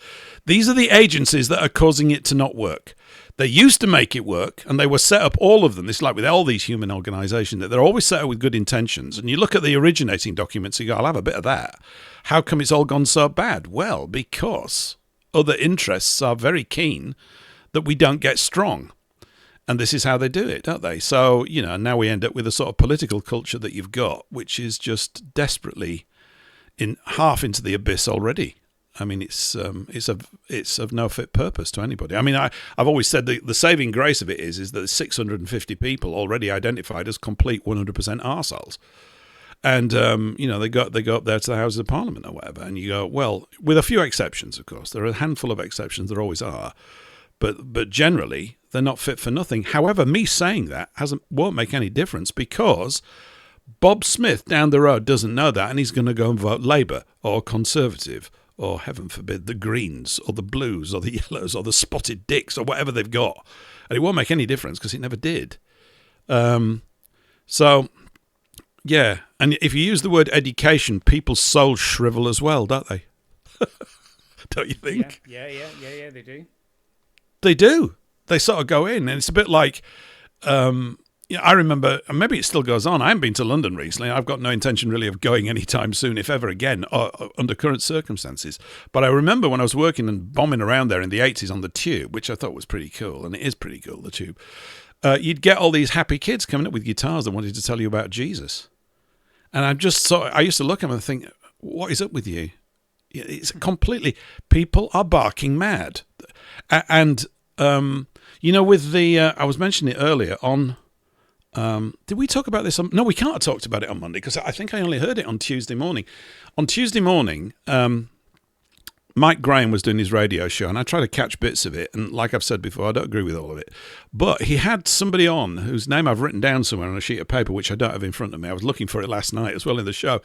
These are the agencies that are causing it to not work. They used to make it work, and they were set up, all of them. It's like with all these human organizations, that they're always set up with good intentions. And you look at the originating documents, you go, I'll have a bit of that. How come it's all gone so bad? Well, because other interests are very keen that we don't get strong. And this is how they do it, don't they? So, now we end up with a sort of political culture that you've got, which is just desperately half into the abyss already. I mean, it's of no fit purpose to anybody. I mean, I've always said the saving grace of it is that there's 650 people already identified as complete 100% arseholes. And, they go up there to the Houses of Parliament or whatever, and you go, well, with a few exceptions, of course. There are a handful of exceptions, there always are. But generally, they're not fit for nothing. However, me saying that won't make any difference, because Bob Smith down the road doesn't know that, and he's going to go and vote Labour or Conservative or, heaven forbid, the Greens or the Blues or the Yellows or the Spotted Dicks or whatever they've got. And it won't make any difference because it never did. So, yeah. And if you use the word education, people's souls shrivel as well, don't they? Don't you think? Yeah, they do. They do. They sort of go in, and it's a bit like... I remember, and maybe it still goes on. I haven't been to London recently. I've got no intention really of going anytime soon, if ever again, under current circumstances. But I remember when I was working and bombing around there in the 80s on the Tube, which I thought was pretty cool, and it is pretty cool, the Tube. You'd get all these happy kids coming up with guitars that wanted to tell you about Jesus. And I used to look at them and think, what is up with you? It's completely, people are barking mad. And, with the, I was mentioning it earlier on, did we talk about this? No, we can't have talked about it on Monday because I think I only heard it on Tuesday morning. On Tuesday morning, Mike Graham was doing his radio show, and I try to catch bits of it. And like I've said before, I don't agree with all of it. But he had somebody on whose name I've written down somewhere on a sheet of paper, which I don't have in front of me. I was looking for it last night as well in the show.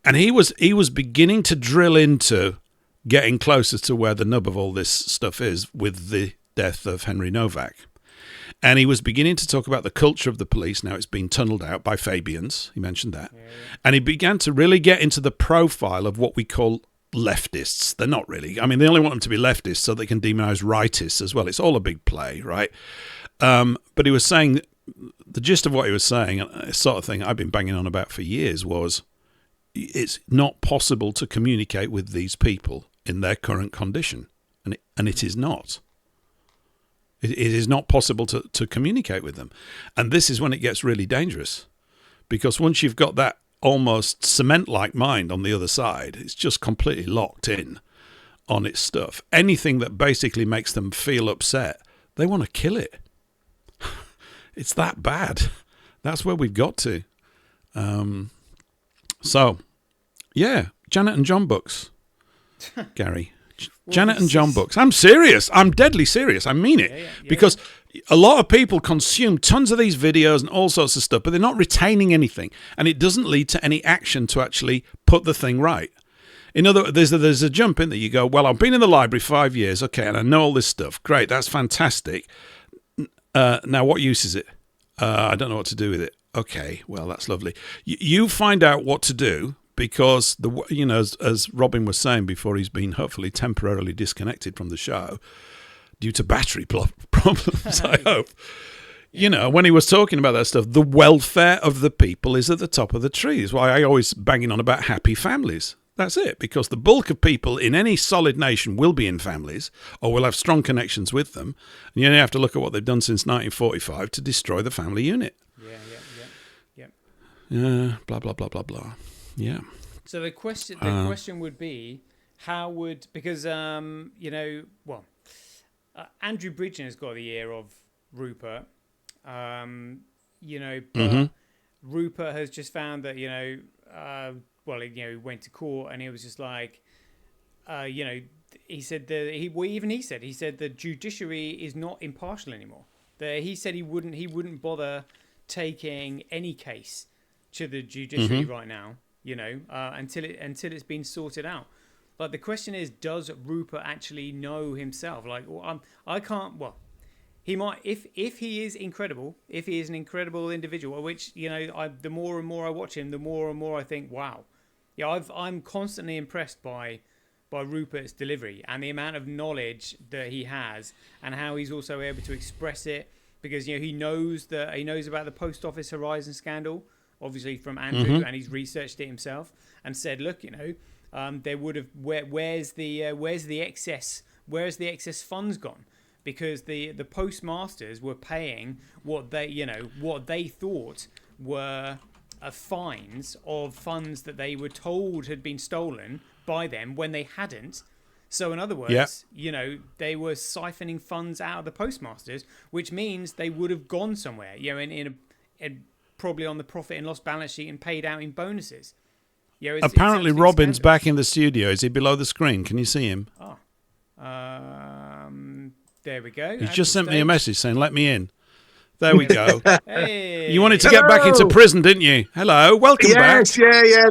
And he was beginning to drill into getting closer to where the nub of all this stuff is with the death of Henry Nowak. And he was beginning to talk about the culture of the police. Now it's been tunneled out by Fabians. He mentioned that. Yeah. And he began to really get into the profile of what we call leftists. They're not really. I mean, they only want them to be leftists so they can demonize rightists as well. It's all a big play, right? But he was saying, the gist of what he was saying, a sort of thing I've been banging on about for years, was it's not possible to communicate with these people in their current condition. And it is not. It is not possible to communicate with them. And this is when it gets really dangerous. Because once you've got that almost cement-like mind on the other side, it's just completely locked in on its stuff. Anything that basically makes them feel upset, they want to kill it. It's that bad. That's where we've got to. So, yeah, Janet and John books, Gary. Janet and John books. I'm serious. I'm deadly serious. I mean it. Yeah. Because a lot of people consume tons of these videos and all sorts of stuff, but they're not retaining anything. And it doesn't lead to any action to actually put the thing right. In other words, there's a jump in that you go, well, I've been in the library 5 years. Okay, and I know all this stuff. Great. That's fantastic. Now, what use is it? I don't know what to do with it. Okay, well, that's lovely. You find out what to do. Because, as Robin was saying before, he's been hopefully temporarily disconnected from the show due to battery problems, I hope. When he was talking about that stuff, the welfare of the people is at the top of the tree. That's why I always banging on about happy families. That's it, because the bulk of people in any solid nation will be in families or will have strong connections with them. And you only have to look at what they've done since 1945 to destroy the family unit. Yeah, blah, blah, blah, blah, blah. Yeah. So the question would be, how would, because Andrew Bridgen has got the ear of Rupert, but Rupert has just found that he went to court and he was just like, he said the judiciary is not impartial anymore. He said he wouldn't bother taking any case to the judiciary right now. Until it's been sorted out. Like, the question is, does Rupert actually know himself? Like, I can't. Well, he might. If he is incredible, if he is an incredible individual, which the more and more I watch him, the more and more I think, wow. Yeah, I'm constantly impressed by by Rupert's delivery and the amount of knowledge that he has, and how he's also able to express it, because he knows about the Post Office Horizon scandal, obviously from Andrew, and he's researched it himself and said, look, there would have where's the excess funds gone, because the postmasters were paying what they thought were fines of funds that they were told had been stolen by them when they hadn't. So in other words, they were siphoning funds out of the postmasters, which means they would have gone somewhere, in probably on the profit and loss balance sheet and paid out in bonuses. Apparently, Robin's back in the studio. Is he below the screen? Can you see him? Oh, there we go. He's just sent me a message saying, "Let me in." There we go. Hey. You wanted to get back into prison, didn't you? Hello, welcome back. Yes, yeah.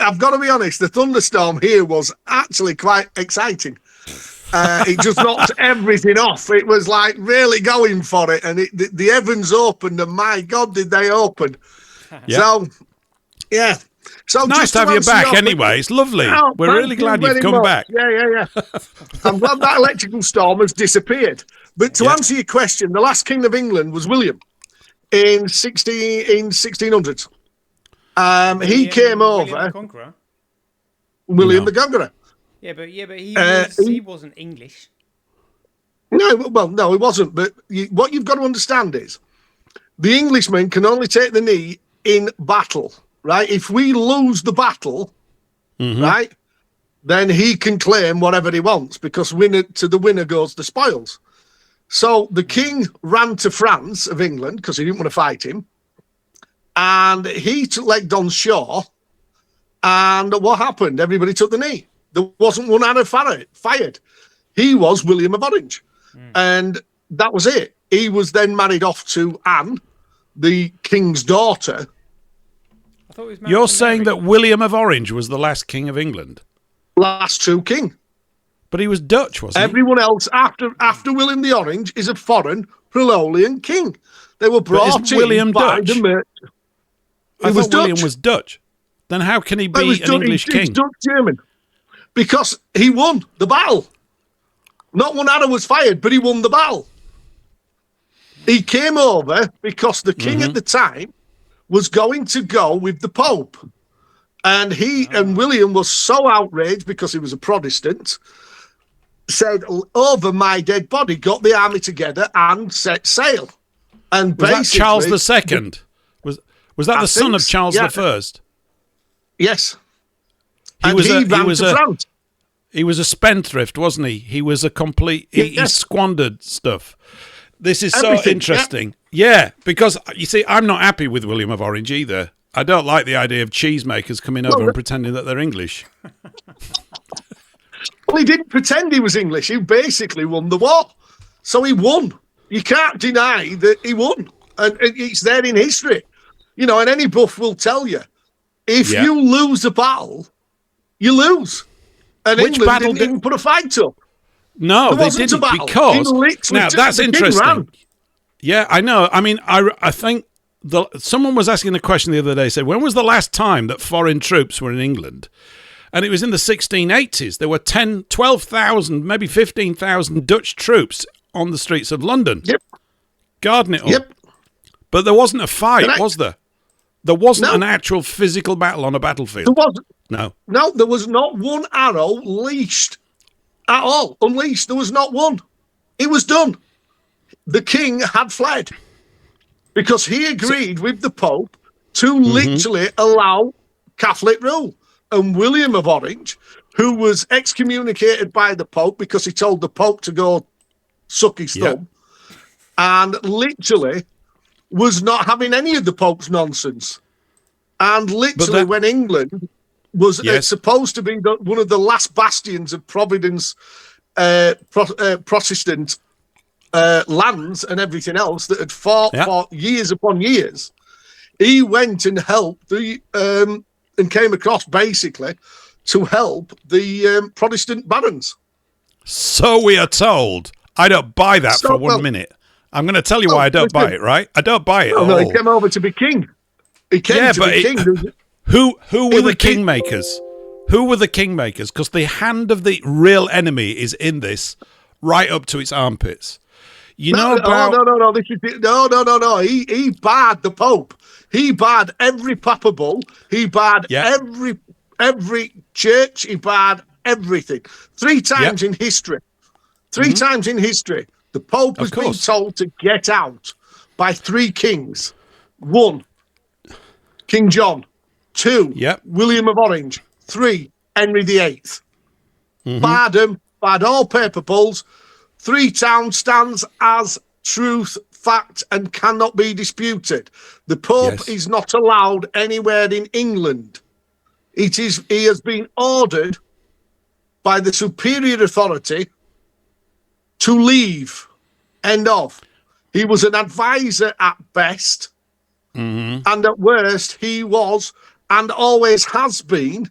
I've got to be honest, the thunderstorm here was actually quite exciting. It just knocked everything off. It was like really going for it, and the heavens opened, and my God, did they open. Yep. So, yeah. So nice to have you back anyway. It's lovely. Oh, we're really glad you've come back. Yeah. I'm glad that electrical storm has disappeared. But to answer your question, the last king of England was William in 1600s. He came over. William the Conqueror. William the Conqueror. Yeah, but he wasn't English. No, he wasn't. But what you've got to understand is the Englishman can only take the knee in battle. Right, if we lose the battle, right, then he can claim whatever he wants, because to the winner goes the spoils. So the king ran to France of England because he didn't want to fight him, and he legged on shore. And what happened? Everybody took the knee. There wasn't one arrow fired. He was William of Orange, and that was it. He was then married off to Anne, the king's daughter. You're saying that William of Orange was the last king of England? Last true king. But he was Dutch, wasn't he? Everyone else after William the Orange is a foreign Prololian king. They were brought in William by Dutch? the merchant. I thought William was Dutch. Then how can he be an English king? He's Dutch-German. Because he won the battle. Not one arrow was fired, but he won the battle. He came over because the king at the time was going to go with the Pope. And and William was so outraged because he was a Protestant, said, over my dead body, got the army together and set sail. And was that Charles II? Was that the son of Charles I? Yes. He ran to France. He was a spendthrift, wasn't he? He was a complete... He squandered stuff. This is so interesting. Yeah, because, you see, I'm not happy with William of Orange either. I don't like the idea of cheesemakers coming over and pretending that they're English. Well, he didn't pretend he was English. He basically won the war. So he won. You can't deny that he won. And it's there in history. And any buff will tell you, if you lose a battle, you lose. And Which England battle didn't put a fight up. No, they didn't, because... Now, that's interesting. Yeah, I know. I mean, I think someone was asking the question the other day, said, when was the last time that foreign troops were in England? And it was in the 1680s. There were 12,000, maybe 15,000 Dutch troops on the streets of London. Yep. Guarding it all. Yep. But there wasn't a fight, was there? There wasn't an actual physical battle on a battlefield. There wasn't. No, there was not one arrow leashed at all. Unleashed. There was not one. It was done. The king had fled because he agreed with the Pope to literally allow Catholic rule. And William of Orange, who was excommunicated by the Pope because he told the Pope to go suck his thumb, and literally was not having any of the Pope's nonsense. And literally when England was supposed to be one of the last bastions of Providence, Protestant lands and everything else that had fought for years upon years, he went and helped and came across basically to help the Protestant barons. So we are told. I don't buy that for 1 minute. I'm going to tell you why I don't buy it, right? I don't buy it at all. No, he came over to be king. He came to be king. Who were the kingmakers? Who were the kingmakers? Because the hand of the real enemy is in this, right up to its armpits. You know about... No. This is no. He barred the Pope. He barred every Papa Bull. He barred every church. He barred everything. Three times in history. Three times in history, the Pope has been told to get out by three kings. 1, King John. 2, William of Orange. 3, Henry VIII. Barred them, barred all paper bulls. 3 town stands as truth, fact, and cannot be disputed. The Pope is not allowed anywhere in England. He has been ordered by the superior authority to leave. End of. He was an advisor at best, and at worst, he was and always has been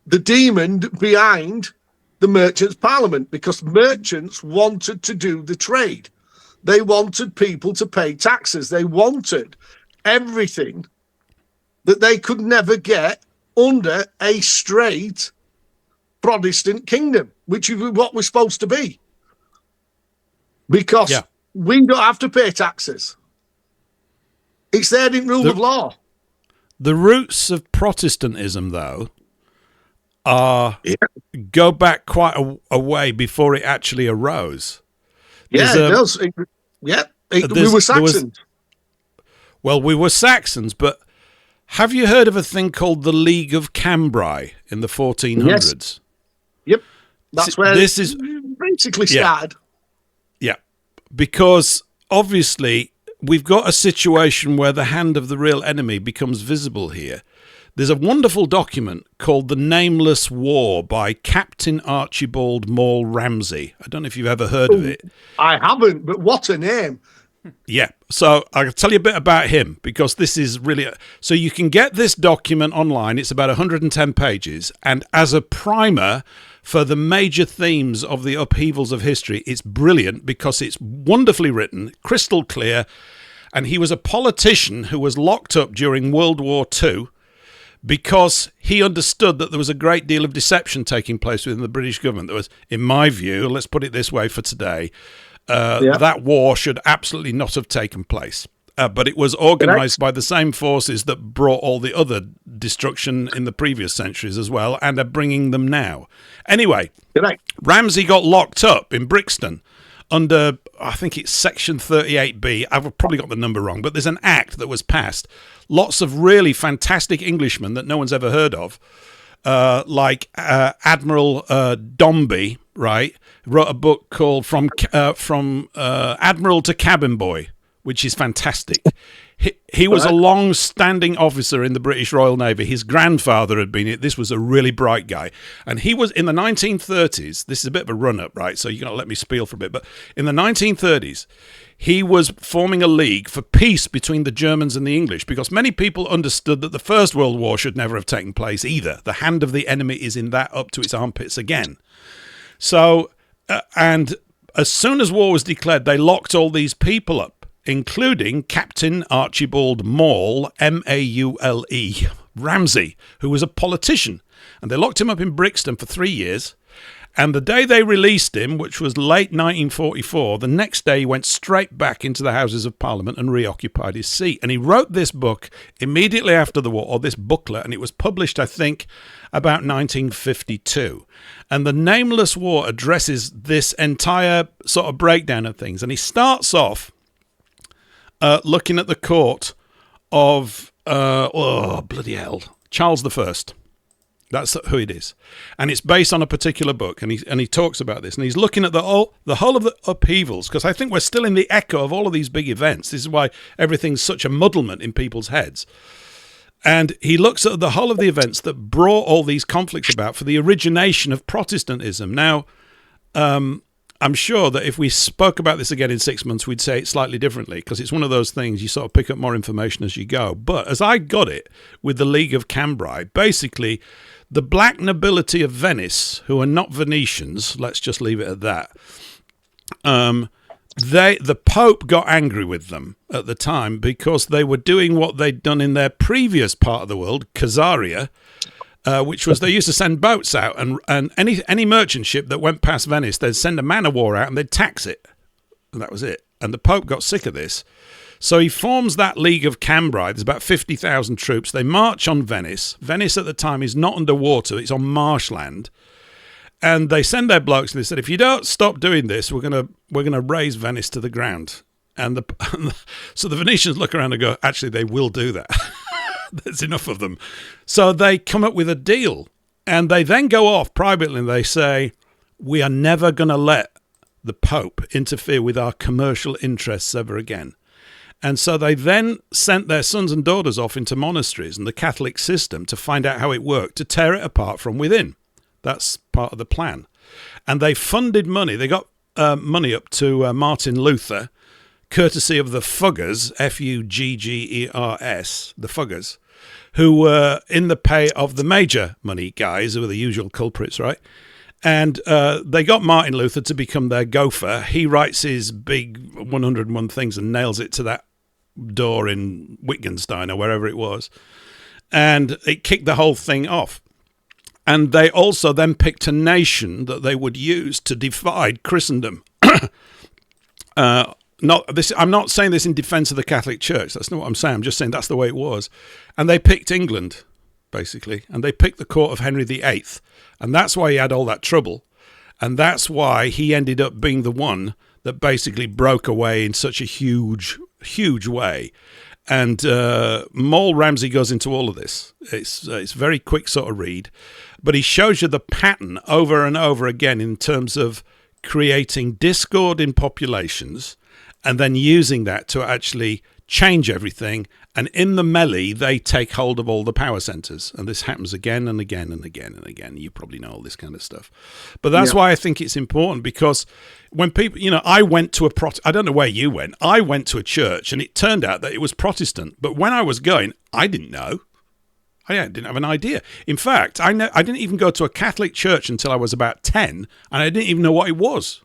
the demon behind the Merchants' Parliament, because merchants wanted to do the trade. They wanted people to pay taxes. They wanted everything that they could never get under a straight Protestant kingdom, which is what we're supposed to be. Because we don't have to pay taxes. It's there in rule of law. The roots of Protestantism, though, go back quite a way before it actually arose. It does. We were Saxons. We were Saxons, but have you heard of a thing called the League of Cambrai in the 1400s? Yes. Yep. That's where this is basically started. Yeah. Because obviously we've got a situation where the hand of the real enemy becomes visible here. There's a wonderful document called The Nameless War by Captain Archibald Maule Ramsay. I don't know if you've ever heard of it. I haven't, but what a name. Yeah, so I'll tell you a bit about him, because this is really... So you can get this document online. It's about 110 pages. And as a primer for the major themes of the upheavals of history, it's brilliant because it's wonderfully written, crystal clear. And he was a politician who was locked up during World War II because he understood that there was a great deal of deception taking place within the British government. There was, in my view, let's put it this way for today, that war should absolutely not have taken place. But it was organised by the same forces that brought all the other destruction in the previous centuries as well, and are bringing them now. Anyway, Ramsay got locked up in Brixton under, I think it's Section 38B. I've probably got the number wrong, but there's an act that was passed. Lots of really fantastic Englishmen that no one's ever heard of, like Admiral Dombey, right, wrote a book called From Admiral to Cabin Boy, which is fantastic. He was a long-standing officer in the British Royal Navy. His grandfather had been it. This was a really bright guy. And he was, in the 1930s, this is a bit of a run-up, right? So you're going to let me spiel for a bit. But in the 1930s, he was forming a league for peace between the Germans and the English, because many people understood that the First World War should never have taken place either. The hand of the enemy is in that up to its armpits again. So, and as soon as war was declared, they locked all these people up, including Captain Archibald Maule, M-A-U-L-E, Ramsay, who was a politician. And they locked him up in Brixton for 3 years. And the day they released him, which was late 1944, the next day he went straight back into the Houses of Parliament and reoccupied his seat. And he wrote this book immediately after the war, or this booklet, and it was published, I think, about 1952. And The Nameless War addresses this entire sort of breakdown of things. And he starts off looking at the court of, Charles I. That's who it is. And it's based on a particular book. And he talks about this. And he's looking at the whole of the upheavals, because I think we're still in the echo of all of these big events. This is why everything's such a muddlement in people's heads. And he looks at the whole of the events that brought all these conflicts about for the origination of Protestantism. Now, I'm sure that if we spoke about this again in 6 months, we'd say it slightly differently, because it's one of those things you sort of pick up more information as you go. But as I got it with the League of Cambrai, basically the black nobility of Venice, who are not Venetians, let's just leave it at that, the Pope got angry with them at the time because they were doing what they'd done in their previous part of the world, Khazaria, which was they used to send boats out, and any merchant ship that went past Venice, they'd send a man of war out and they'd tax it. And that was it. And the Pope got sick of this. So he forms that League of Cambrai. There's about 50,000 troops. They march on Venice. Venice at the time is not underwater. It's on marshland. And they send their blokes and they said, if you don't stop doing this, we're gonna raze Venice to the ground. And so the Venetians look around and go, actually, they will do that. There's enough of them. So they come up with a deal. And they then go off privately and they say, we are never going to let the Pope interfere with our commercial interests ever again. And so they then sent their sons and daughters off into monasteries and the Catholic system to find out how it worked, to tear it apart from within. That's part of the plan. And they funded money. They got money up to Martin Luther, courtesy of the Fuggers, Fuggers, the Fuggers, who were in the pay of the major money guys, who were the usual culprits, right? And they got Martin Luther to become their gopher. He writes his big 101 things and nails it to that door in Wittgenstein or wherever it was. And it kicked the whole thing off. And they also then picked a nation that they would use to divide Christendom. I'm not saying this in defense of the Catholic Church. That's not what I'm saying. I'm just saying that's the way it was. And they picked England, basically. And they picked the court of Henry VIII. And that's why he had all that trouble. And that's why he ended up being the one that basically broke away in such a huge, huge way. And Maul Ramsey goes into all of this. It's very quick sort of read. But he shows you the pattern over and over again in terms of creating discord in populations and then using that to actually change everything. And in the melee, they take hold of all the power centers. And this happens again and again and again and again. You probably know all this kind of stuff. But that's why I think it's important, because when people, I went to I don't know where you went. I went to a church and it turned out that it was Protestant. But when I was going, I didn't know. I didn't have an idea. In fact, I didn't even go to a Catholic church until I was about 10, and I didn't even know what it was.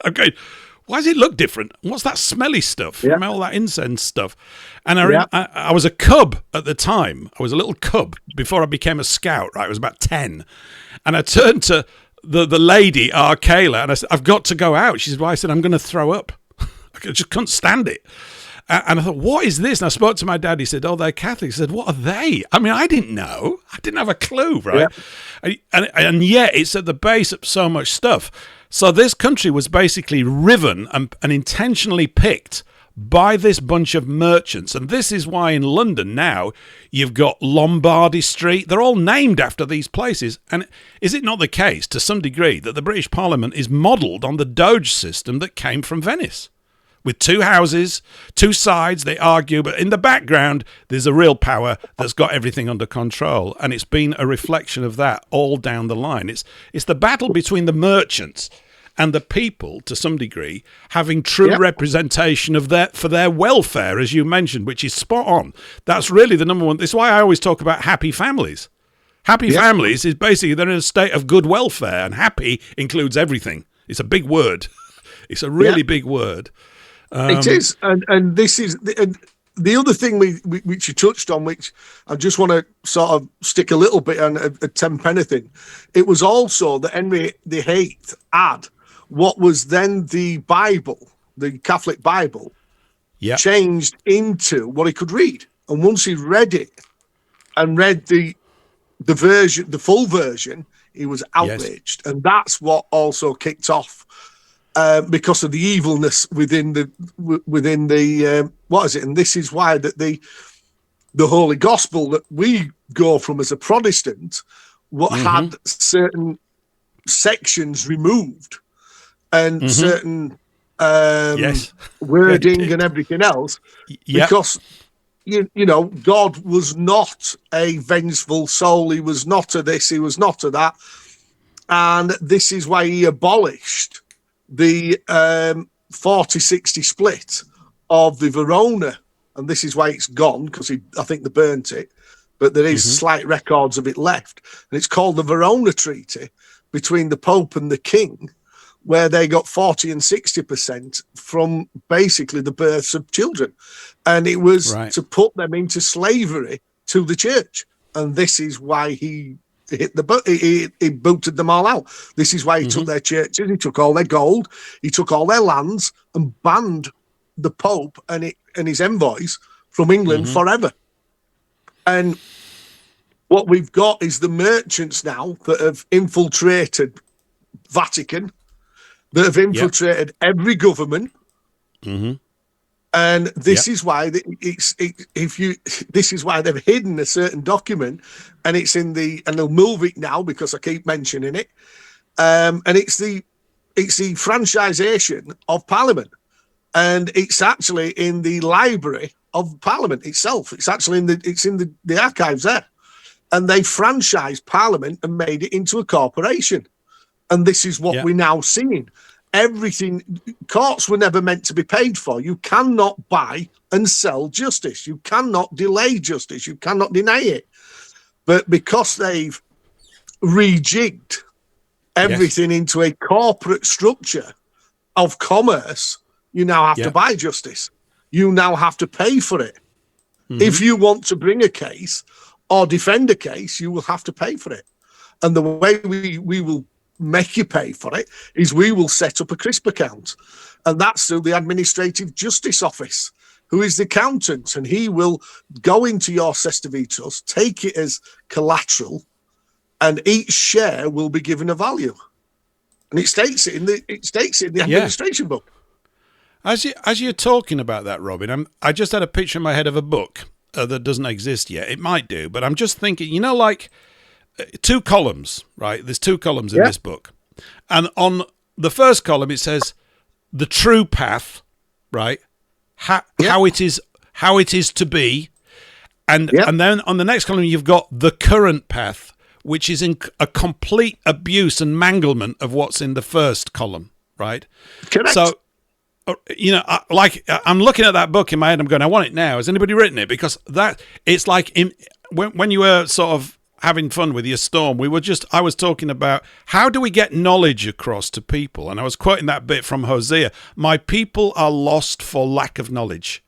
Okay. Why does it look different? What's that smelly stuff? From all that incense stuff? And I was a cub at the time. I was a little cub before I became a scout, right? I was about 10. And I turned to the lady, Arkayla, and I said, I've got to go out. She said, well, I said, I'm going to throw up. I just couldn't stand it. And I thought, what is this? And I spoke to my dad. He said, oh, they're Catholic. He said, what are they? I mean, I didn't know. I didn't have a clue, right? Yeah. And yet it's at the base of so much stuff. So this country was basically riven and intentionally picked by this bunch of merchants. And this is why in London now you've got Lombardy Street. They're all named after these places. And is it not the case, to some degree, that the British Parliament is modelled on the Doge system that came from Venice? With two houses, two sides, they argue, but in the background, there's a real power that's got everything under control. And it's been a reflection of that all down the line. It's the battle between the merchants and the people, to some degree, having true representation of for their welfare, as you mentioned, which is spot on. That's really the number one. This is why I always talk about happy families. Happy families is basically they're in a state of good welfare, and happy includes everything. It's a big word. It's a really big word. It is, and this is the other thing which you touched on, which I just want to sort of stick a little bit on a tenpenny thing. It was also that Henry VIII had what was then the Bible, the Catholic Bible, changed into what he could read. And once he read it and read the version, the full version, he was outraged, and that's what also kicked off. Because of the evilness within the what is it? And this is why that the Holy Gospel that we go from as a Protestant, had certain sections removed and certain wording and everything else, because you know God was not a vengeful soul. He was not a this. He was not a that, and this is why he abolished the 40-60 split of the Verona, and this is why it's gone, because I think they burnt it, but there is slight records of it left, and it's called the Verona Treaty between the Pope and the King, where they got 40 and 60% from basically the births of children, and it was to put them into slavery to the church. and this is why he hit he booted them all out. This is why he took their churches, he took all their gold, he took all their lands, and banned the Pope and his envoys from England forever. And what we've got is the merchants now that have infiltrated Vatican, that have infiltrated every government. And this is why this is why they've hidden a certain document, and it's in and they'll move it now because I keep mentioning it. And it's the franchisation of Parliament, and it's actually in the library of Parliament itself. It's actually in the archives there, and they franchised Parliament and made it into a corporation. And this is what we're now seeing. Everything, courts were never meant to be paid for. You cannot buy and sell justice. You cannot delay justice. You cannot deny it. But because they've rejigged everything into a corporate structure of commerce, you now have to buy justice. You now have to pay for it. If you want to bring a case or defend a case, you will have to pay for it. And the way we will make you pay for it is we will set up a CRISP account, and that's through the Administrative Justice Office, who is the accountant, and he will go into your Cesta Vitros, take it as collateral, and each share will be given a value, and it states it in the administration book. As you're talking about that, Robin, I just had a picture in my head of a book that doesn't exist yet. It might do, but I'm just thinking, like 2 columns, right? There's 2 columns in this book. And on the first column, it says the true path, right? How it is to be. And then on the next column, you've got the current path, which is in a complete abuse and manglement of what's in the first column, right? Correct. So, I'm looking at that book in my head, I'm going, I want it now. Has anybody written it? Because it's like when you were sort of having fun with your storm, I was talking about how do we get knowledge across to people, and I was quoting that bit from Hosea. My people are lost for lack of knowledge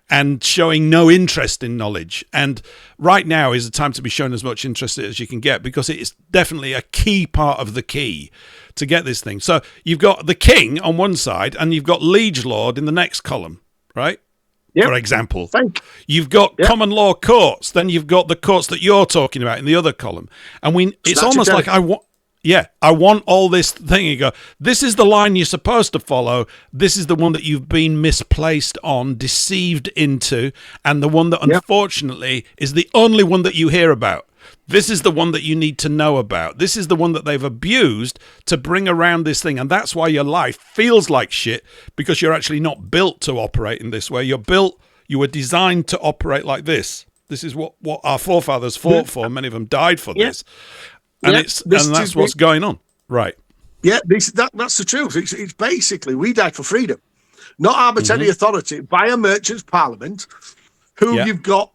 and showing no interest in knowledge, and right now is the time to be shown as much interest as you can get, because it is definitely a key part of the key to get this thing. So you've got the king on one side and you've got liege lord in the next column, right? For example, you've got common law courts, then you've got the courts that you're talking about in the other column. And it's almost like I want all this thing. You go, this is the line you're supposed to follow. This is the one that you've been misplaced on, deceived into, and the one that unfortunately is the only one that you hear about. This is the one that you need to know about. This is the one that they've abused to bring around this thing. And that's why your life feels like shit, because you're actually not built to operate in this way. You were designed to operate like this. This is what our forefathers fought for. Many of them died for this. And that's what's going on. Right. Yeah, that's the truth. It's basically, we died for freedom, not arbitrary authority by a merchant's parliament, who you've got,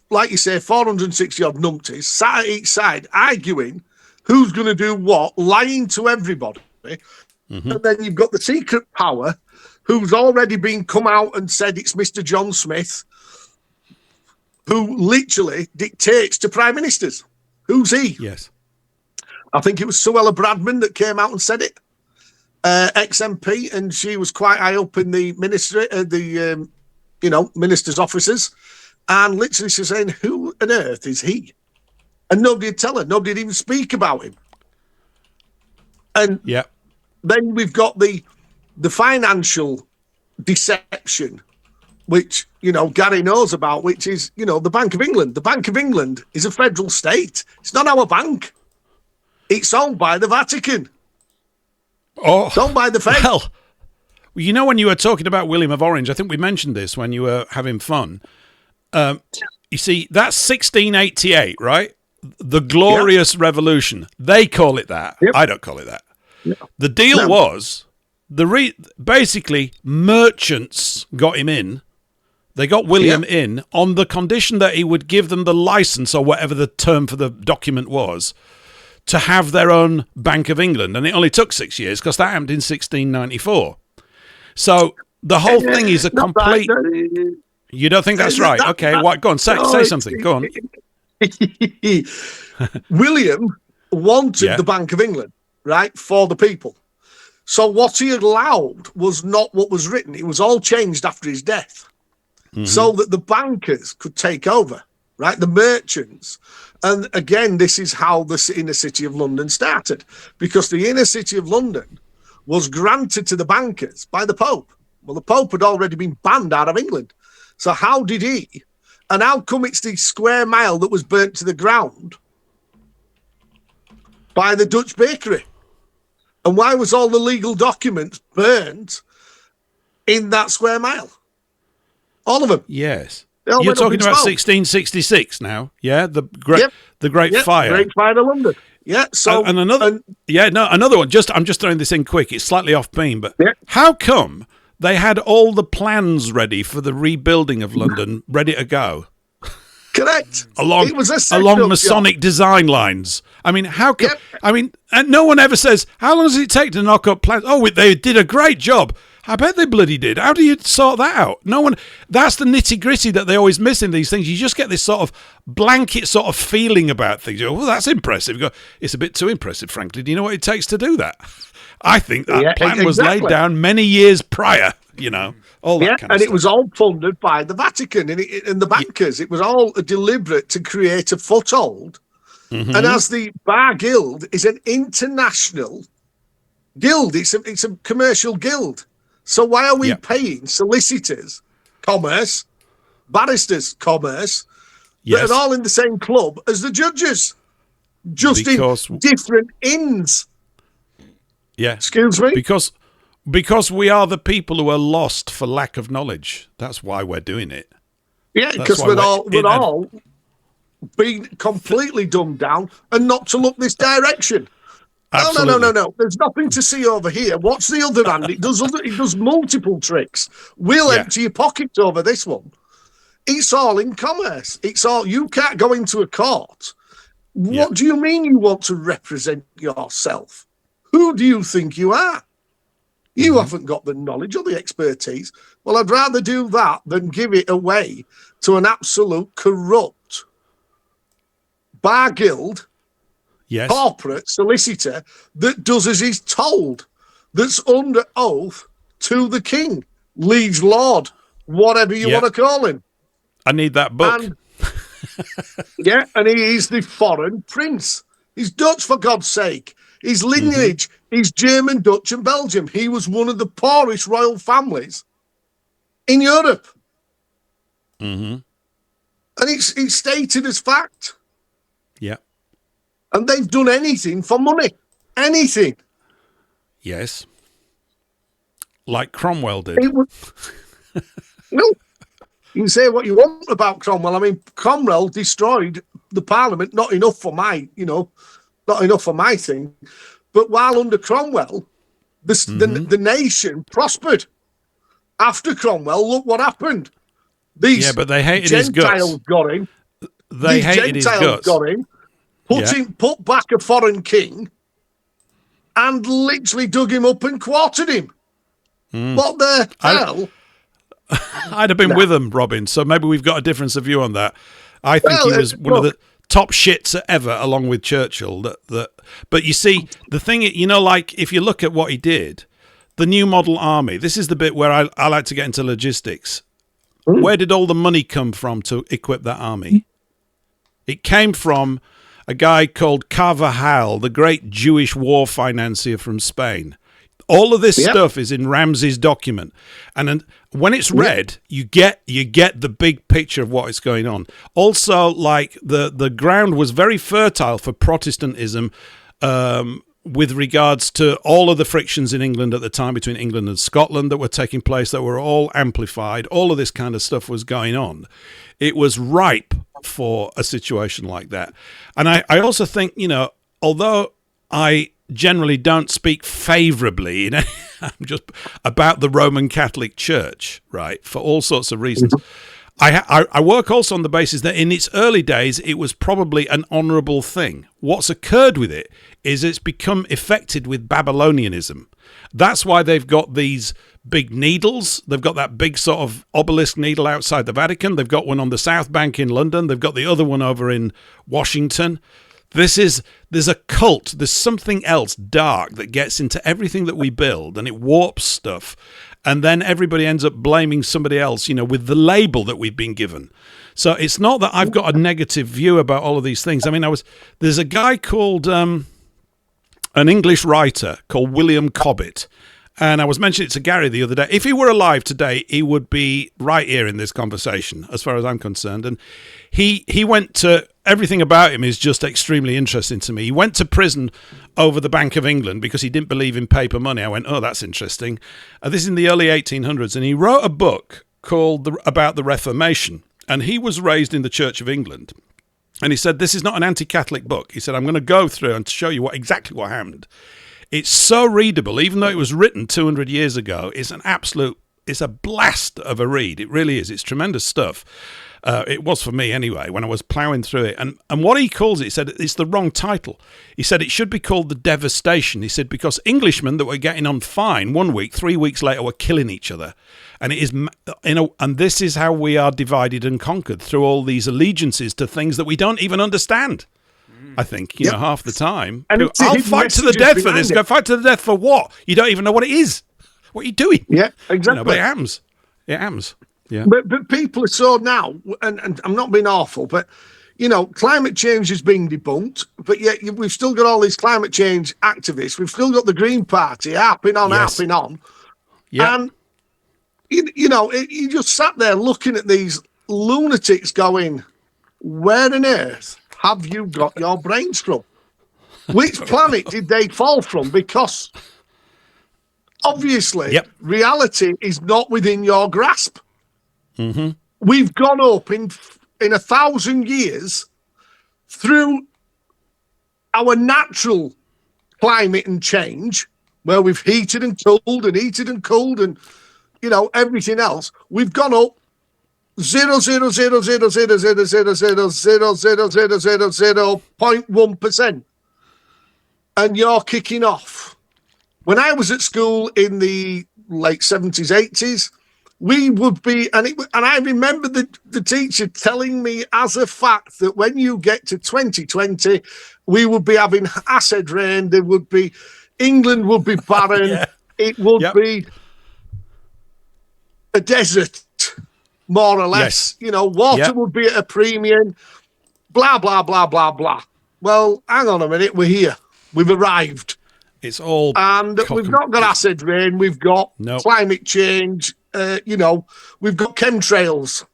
like you say, 460 odd numpties sat at each side arguing who's going to do what, lying to everybody. And then you've got the secret power who's already been come out and said it's Mr. John Smith, who literally dictates to prime ministers. Who's he? Yes. I think it was Suella Bradman that came out and said it, ex-MP, and she was quite high up in the ministry, ministers' offices. And literally she's saying, who on earth is he? And nobody would tell her. Nobody would even speak about him. And then we've got the financial deception, which, Gary knows about, which is, the Bank of England. The Bank of England is a federal state. It's not our bank. It's owned by the Vatican. Oh, it's owned by the Fed. Well, when you were talking about William of Orange, I think we mentioned this when you were having fun. You see, that's 1688, right? The Glorious Revolution. They call it that. I don't call it that. The deal was, basically, merchants got him in. They got William in on the condition that he would give them the license, or whatever the term for the document was, to have their own Bank of England. And it only took 6 years, because that happened in 1694. So the whole thing is a complete... You don't think that's right? Okay, go on, say something. Go on. William wanted Yeah. the Bank of England, right, for the people. So what he allowed was not what was written. It was all changed after his death, so that the bankers could take over, right, the merchants. And again, this is how the inner city of London started, because the inner city of London was granted to the bankers by the Pope. Well, the Pope had already been banned out of England. So how did he? And how come it's the square mile that was burnt to the ground by the Dutch bakery? And why was all the legal documents burnt in that square mile? All of them. Yes. They all You're went up talking in about smoke. 1666 now, yeah? The great Yep, fire. Great Fire of London. Yeah. So And another one. I'm just throwing this in quick. It's slightly off beam, but how come they had all the plans ready for the rebuilding of London ready to go? correct. Along It was a setup along job. Masonic design lines. I mean, how come? Yep. I mean, and no one ever says how long does it take to knock up plans? Oh, they did a great job. I bet they bloody did. How do you sort that out? No one. That's the nitty gritty that they always miss in these things. You just get this sort of blanket sort of feeling about things. You go, well, that's impressive. You go, it's a bit too impressive, frankly. Do you know what it takes to do that? I think that plan was laid down many years prior. You know, all that kind of and stuff. it was all funded by the Vatican and the bankers. It was all deliberate to create a foothold. And as the Bar Guild is an international guild, it's a commercial guild. So why are we paying solicitors, commerce, barristers, commerce, that are all in the same club as the judges, just in different inns? Yeah. Excuse me? Because we are the people who are lost for lack of knowledge. That's why we're doing it. Yeah, because we're all being completely dumbed down and not to look this direction. Absolutely. No. There's nothing to see over here. What's the other hand? It does multiple tricks. We'll empty your pockets over this one. It's all in commerce. It's all, you can't go into a court. What do you mean you want to represent yourself? Who do you think you are? You haven't got the knowledge or the expertise. Well, I'd rather do that than give it away to an absolute corrupt bar guild, corporate solicitor that does as he's told, that's under oath to the king, liege lord, whatever you want to call him. I need that book. And, and he is the foreign prince. He's Dutch, for God's sake. His lineage is German, Dutch, and Belgium. He was one of the poorest royal families in Europe. And it's stated as fact. Yeah. And they've done anything for money. Anything. Yes. Like Cromwell did. No. You can say what you want about Cromwell. I mean, Cromwell destroyed the Parliament, not enough for my thing. But while under Cromwell, the nation prospered. After Cromwell, look what happened. But they hated his guts. Gentiles got him. They hated his guts. Got him. Put back a foreign king and literally dug him up and quartered him. What the hell? I'd have been with him, Robin, so maybe we've got a difference of view on that. I think he was one of the top shits ever, along with Churchill. But you see, the thing, like if you look at what he did, the new model army, this is the bit where I like to get into logistics. Where did all the money come from to equip that army? It came from a guy called Carvajal, the great Jewish war financier from Spain. All of this stuff is in Ramsey's document, and when it's read, you get the big picture of what is going on. Also, like the ground was very fertile for Protestantism with regards to all of the frictions in England at the time between England and Scotland that were taking place, that were all amplified. All of this kind of stuff was going on. It was ripe for a situation like that. And I also think, although I generally don't speak favorably just about the Roman Catholic Church, right, for all sorts of reasons, I work also on the basis that in its early days, it was probably an honourable thing. What's occurred with it is it's become affected with Babylonianism. That's why they've got these big needles. They've got that big sort of obelisk needle outside the Vatican. They've got one on the South Bank in London. They've got the other one over in Washington. There's a cult. There's something else dark that gets into everything that we build, and it warps stuff. And then everybody ends up blaming somebody else, with the label that we've been given. So it's not that I've got a negative view about all of these things. I mean, there's a guy called, an English writer called William Cobbett. And I was mentioning it to Gary the other day. If he were alive today, he would be right here in this conversation, as far as I'm concerned. And he went to, everything about him is just extremely interesting to me. He went to prison over the Bank of England because he didn't believe in paper money. I went, oh, that's interesting. This is in the early 1800s. And he wrote a book called about the Reformation. And he was raised in the Church of England. And he said, this is not an anti-Catholic book. He said, I'm going to go through and show you exactly what happened. It's so readable, even though it was written 200 years ago. It's a blast of a read. It really is. It's tremendous stuff. It was for me anyway, when I was ploughing through it. And what he calls it, he said it's the wrong title. He said it should be called The Devastation. He said because Englishmen that were getting on fine 1 week, 3 weeks later were killing each other. And it is, and this is how we are divided and conquered, through all these allegiances to things that we don't even understand. I think, half the time. And I'll fight to the death for this. Go fight to the death for what? You don't even know what it is. What are you doing? Yeah, exactly. But it happens. It happens. Yeah. But people are so now, and I'm not being awful, but, climate change is being debunked, but yet we've still got all these climate change activists. We've still got the Green Party harping on. Yeah. And, you just sat there looking at these lunatics going, where on earth have you got your brains from? Which planet did they fall from? Because obviously reality is not within your grasp. Mm-hmm. We've gone up in 1,000 years through our natural climate and change, where we've heated and cooled and everything else. We've gone up 0.1%, and you're kicking off. When I was at school in the late 70s, 80s, we would be, and I remember the teacher telling me as a fact that when you get to 2020, we would be having acid rain. England would be barren. It would be a desert. More or less, water would be at a premium, blah, blah, blah, blah, blah. Well, hang on a minute, we're here. We've arrived. It's all... And we've not got acid rain, we've got climate change, we've got chemtrails.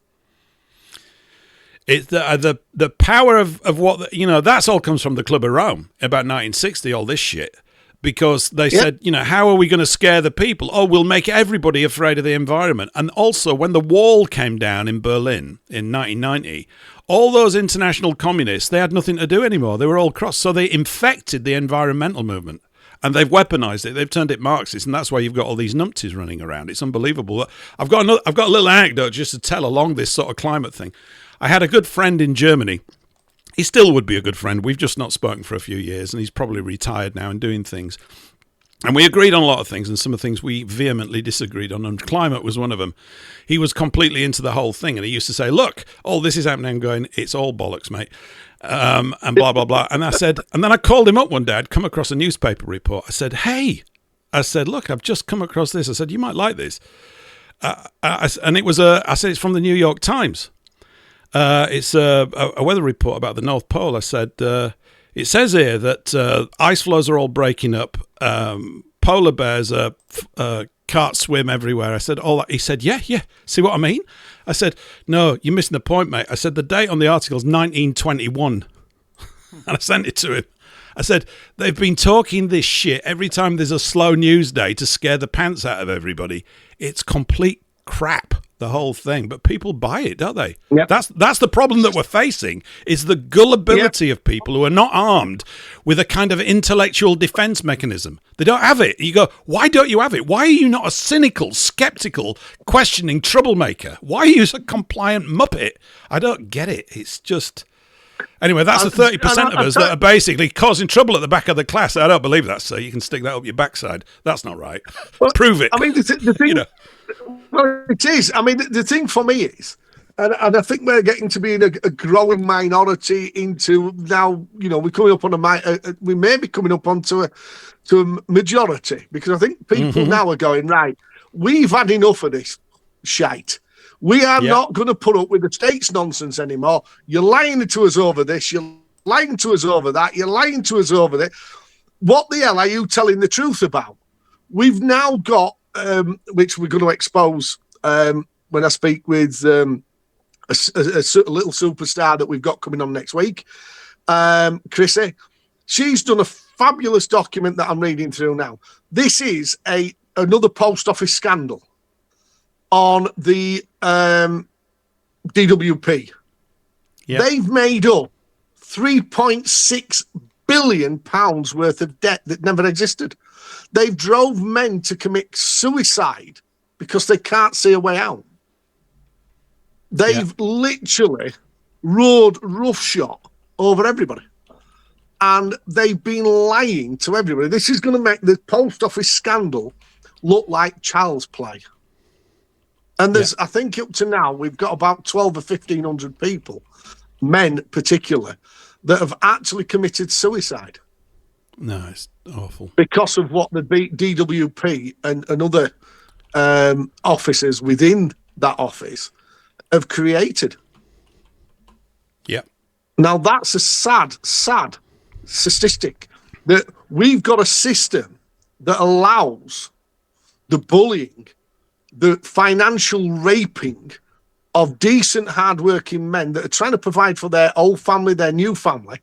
It's the power of what, that's all comes from the Club of Rome, about 1960, all this shit. Because they said, how are we going to scare the people? Oh, we'll make everybody afraid of the environment. And also, when the wall came down in Berlin in 1990, all those international communists, they had nothing to do anymore. They were all crossed. So they infected the environmental movement. And they've weaponized it. They've turned it Marxist. And that's why you've got all these numpties running around. It's unbelievable. I've got a little anecdote just to tell along this sort of climate thing. I had a good friend in Germany. He still would be a good friend. We've just not spoken for a few years, and he's probably retired now and doing things. And we agreed on a lot of things, and some of the things we vehemently disagreed on, and climate was one of them. He was completely into the whole thing, and he used to say, look, all this is happening. I'm going, it's all bollocks, mate, and blah, blah, blah. And I said, and then I called him up one day. I'd come across a newspaper report. I said, hey, look, I've just come across this. I said, you might like this. And it was I said, it's from the New York Times. It's a weather report about the North Pole. I said, it says here that ice floes are all breaking up. Polar bears can't swim everywhere. I said, all that. He said, yeah. See what I mean? I said, no, you're missing the point, mate. I said, the date on the article is 1921. And I sent it to him. I said, they've been talking this shit every time there's a slow news day to scare the pants out of everybody. It's complete crap. the whole thing, but people buy it, don't they? Yep. That's the problem that we're facing, is the gullibility of people who are not armed with a kind of intellectual defense mechanism. They don't have it. You go, why don't you have it? Why are you not a cynical, skeptical, questioning troublemaker? Why are you a compliant muppet? I don't get it. It's just... Anyway, that's the 30% of us that are basically causing trouble at the back of the class. I don't believe that, sir. You can stick that up your backside. That's not right. Well, Prove it. I mean, the thing... Well, it is. I mean, the thing for me is, and I think we're getting to be in a growing minority into now, we're coming up on we may be coming up onto a majority, because I think people now are going, right, we've had enough of this shite. We are not going to put up with the state's nonsense anymore. You're lying to us over this. You're lying to us over that. You're lying to us over that. What the hell are you telling the truth about? We've now got, which we're going to expose when I speak with a little superstar that we've got coming on next week, Chrissy. She's done a fabulous document that I'm reading through now. This is another post office scandal on the DWP. Yep. They've made up £3.6 billion worth of debt that never existed. They've drove men to commit suicide because they can't see a way out. They've literally rode roughshod over everybody. And they've been lying to everybody. This is going to make the post office scandal look like child's play. And there's, I think up to now, we've got about 12 or 1,500 people, men particular, that have actually committed suicide. No, it's awful. Because of what the DWP and other officers within that office have created. Yeah. Now, that's a sad statistic, that we've got a system that allows the bullying, the financial raping of decent, hardworking men that are trying to provide for their old family, their new family,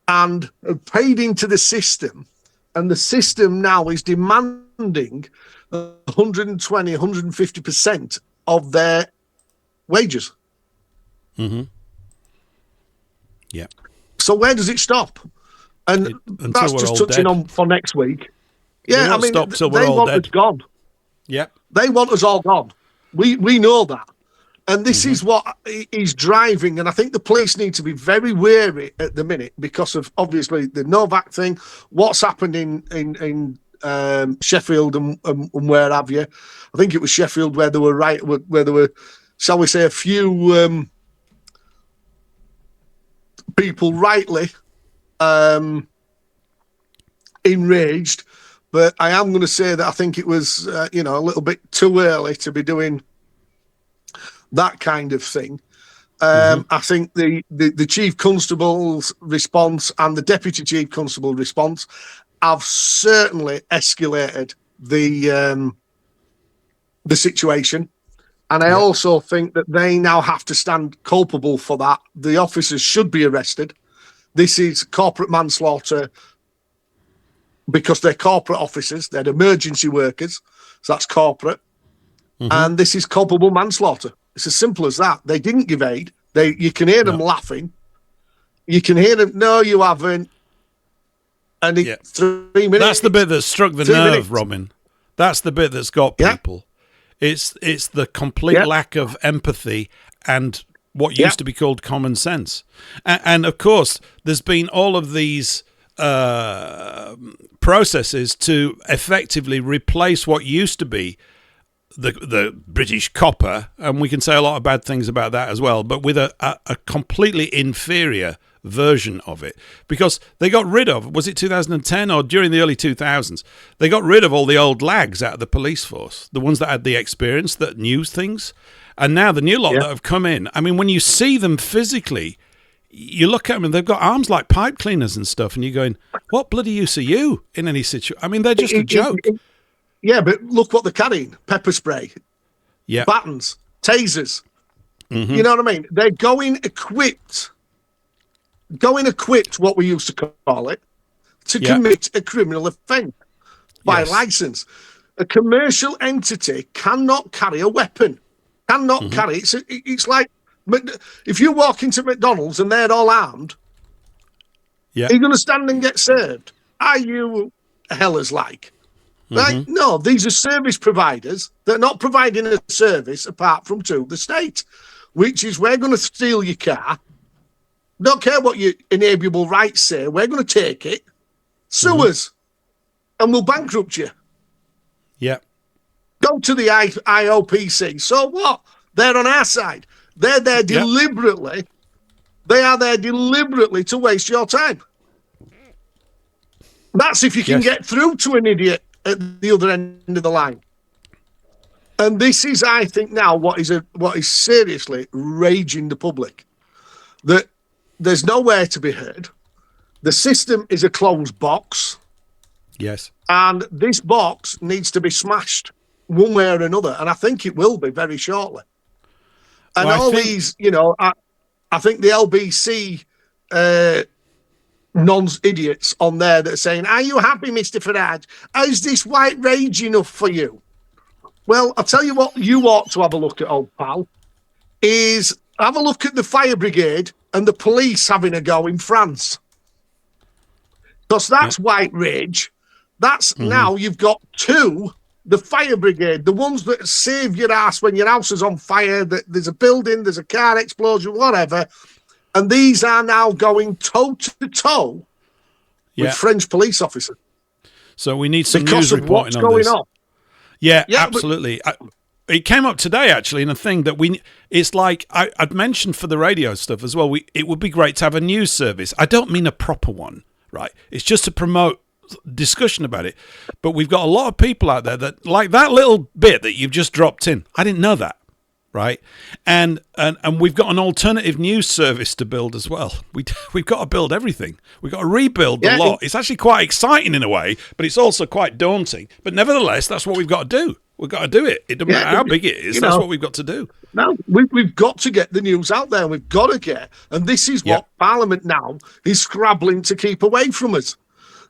and have paid into the system. And the system now is demanding 120, 150% of their wages. Mm-hmm. Yeah. So where does it stop? And that's just touching on for next week. Yeah, I mean, they want us gone. Yeah. They want us all gone. We know that. And this is what is driving, and I think the police need to be very wary at the minute because of, obviously, the Nowak thing, what's happened in Sheffield and where have you. I think it was Sheffield where there were, shall we say, a few people rightly enraged. But I am going to say that I think it was, a little bit too early to be doing that kind of thing. I think the Chief Constable's response and the Deputy Chief Constable response have certainly escalated the situation. And I also think that they now have to stand culpable for that. The officers should be arrested. This is corporate manslaughter because they're corporate officers, they're emergency workers, so that's corporate. And this is culpable manslaughter. It's as simple as that. They didn't give aid. You can hear them laughing. You can hear them, no, you haven't. And 3 minutes. That's the bit that struck the nerve, Robin. That's the bit that's got people. It's the complete lack of empathy and what used to be called common sense. And of course, there's been all of these processes to effectively replace what used to be the British copper, and we can say a lot of bad things about that as well, but with a completely inferior version of it, because they got rid of, was it 2010 or during the early 2000s, they got rid of all the old lags out of the police force, the ones that had the experience, that knew things, and now the new lot that have come in, I mean, when you see them physically, you look at them and they've got arms like pipe cleaners and stuff, and you're going, what bloody use are you in any situation? I mean, they're just a joke. Yeah, but look what they're carrying. Pepper spray, batons, tasers. You know what I mean? They're going equipped, what we used to call it, to commit a criminal offence by license. A commercial entity cannot carry a weapon. Cannot carry. It's like if you walk into McDonald's and they're all armed, Yeah. are you going to stand and get served? Are you hellers like? Right? No, these are service providers. They're not providing a service apart from to the state, which is we're going to steal your car. Don't care what your inalienable rights say. We're going to take it, sue us, and we'll bankrupt you. Yeah. Go to the IOPC. So what? They're on our side. They're there deliberately. They are there deliberately to waste your time. That's if you can get through to an idiot at the other end of the line. And this is, I think, now what is seriously raging the public. That there's nowhere to be heard. The system is a closed box. Yes. And this box needs to be smashed one way or another. And I think it will be very shortly. And these, I think the LBC non-idiots on there that are saying, are you happy, Mr. Farage? Is this white rage enough for you? Well, I'll tell you what you ought to have a look at, old pal, is have a look at the fire brigade and the police having a go in France. Because that's white rage. That's now you've got the fire brigade, the ones that save your ass when your house is on fire, that there's a building, there's a car explosion, whatever. And these are now going toe-to-toe with French police officers. So we need some because news reporting on this. On. Yeah, absolutely. It came up today, actually, in a thing that it's like I'd mentioned for the radio stuff as well. It would be great to have a news service. I don't mean a proper one, right? It's just to promote discussion about it. But we've got a lot of people out there that like that little bit that you've just dropped in. I didn't know that. Right, and we've got an alternative news service to build as well. We've got to build everything. We've got to rebuild the lot. It's actually quite exciting in a way, but it's also quite daunting. But nevertheless, that's what we've got to do. We've got to do it. It doesn't matter how big it is. That's what we've got to do. No, we've got to get the news out there. We've got to get, and this is what Parliament now is scrabbling to keep away from us.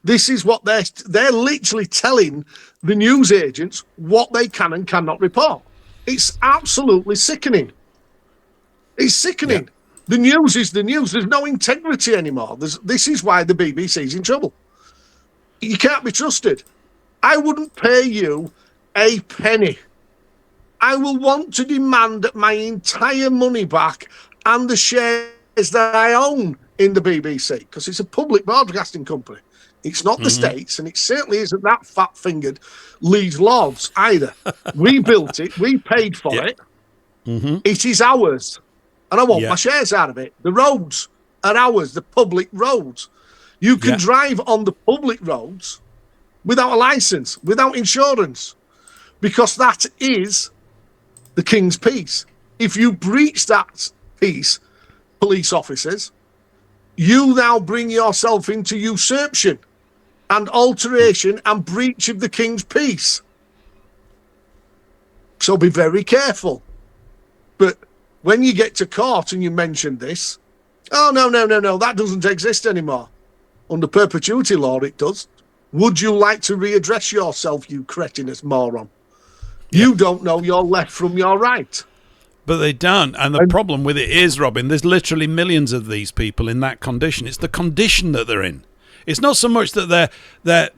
This is what they're literally telling the news agents what they can and cannot report. It's absolutely sickening. It's sickening. Yeah. The news is the news. There's no integrity anymore. This is why the BBC's in trouble. You can't be trusted. I wouldn't pay you a penny. I will want to demand my entire money back and the shares that I own in the BBC, because it's a public broadcasting company. It's not the states, and it certainly isn't that fat-fingered Leeds Lords either. We built it. We paid for it. It is ours. And I want my shares out of it. The roads are ours, the public roads. You can drive on the public roads without a license, without insurance, because that is the King's peace. If you breach that peace, police officers, you now bring yourself into usurpation and alteration and breach of the King's peace. So be very careful. But when you get to court and you mention this, oh, no, that doesn't exist anymore. Under perpetuity law, it does. Would you like to readdress yourself, you cretinous moron? You don't know your left from your right. But they don't. And the problem with it is, Robin, there's literally millions of these people in that condition. It's the condition that they're in. It's not so much that they're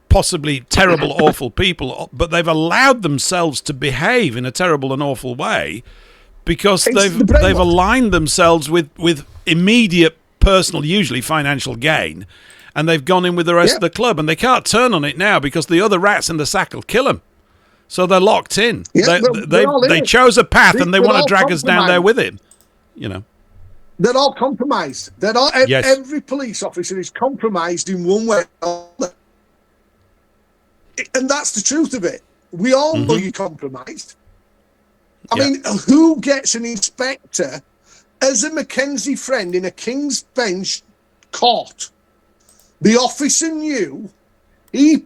possibly terrible, awful people, but they've allowed themselves to behave in a terrible and awful way because they've aligned themselves with immediate personal, usually financial gain, and they've gone in with the rest of the club, and they can't turn on it now because the other rats in the sack will kill them. So they're locked in. Yeah, they chose a path, and they want to drag us down there with it. You know. They're all compromised. Every police officer is compromised in one way or another. And that's the truth of it. We all know you're compromised. I mean, who gets an inspector as a Mackenzie friend in a King's Bench court? The officer knew, he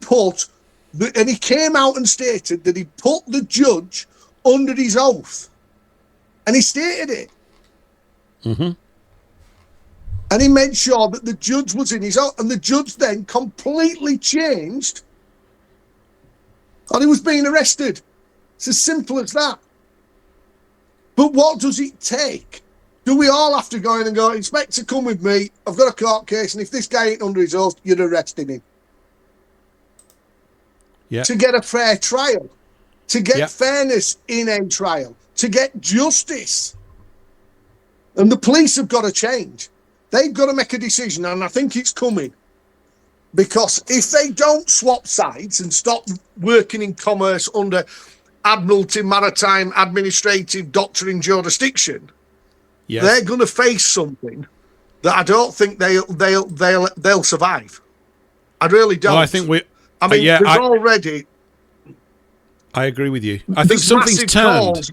came out and stated that he put the judge under his oath. And he stated it. And he made sure that the judge was in his own, and the judge then completely changed, and he was being arrested. It's as simple as that. But what does it take? Do we all have to go in and go, Inspector, come with me, I've got a court case, and if this guy ain't under his oath, you're arresting him? Yeah. To get a fair trial, to get fairness in a trial, to get justice. And the police have got to change. They've got to make a decision, and I think it's coming. Because if they don't swap sides and stop working in commerce under Admiralty Maritime Administrative Doctrine jurisdiction, they're going to face something that I don't think they'll survive. I really don't. Well, I think already. I agree with you. I think something's turned.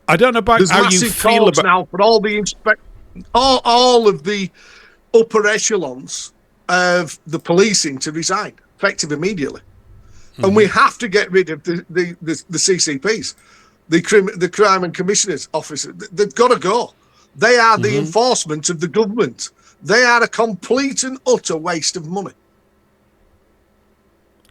I don't know about how you feel about now for all the all of the upper echelons of the policing to resign effective immediately, and we have to get rid of the CCPs, the crime and commissioners officers. They've got to go. They are the enforcement of the government. They are a complete and utter waste of money.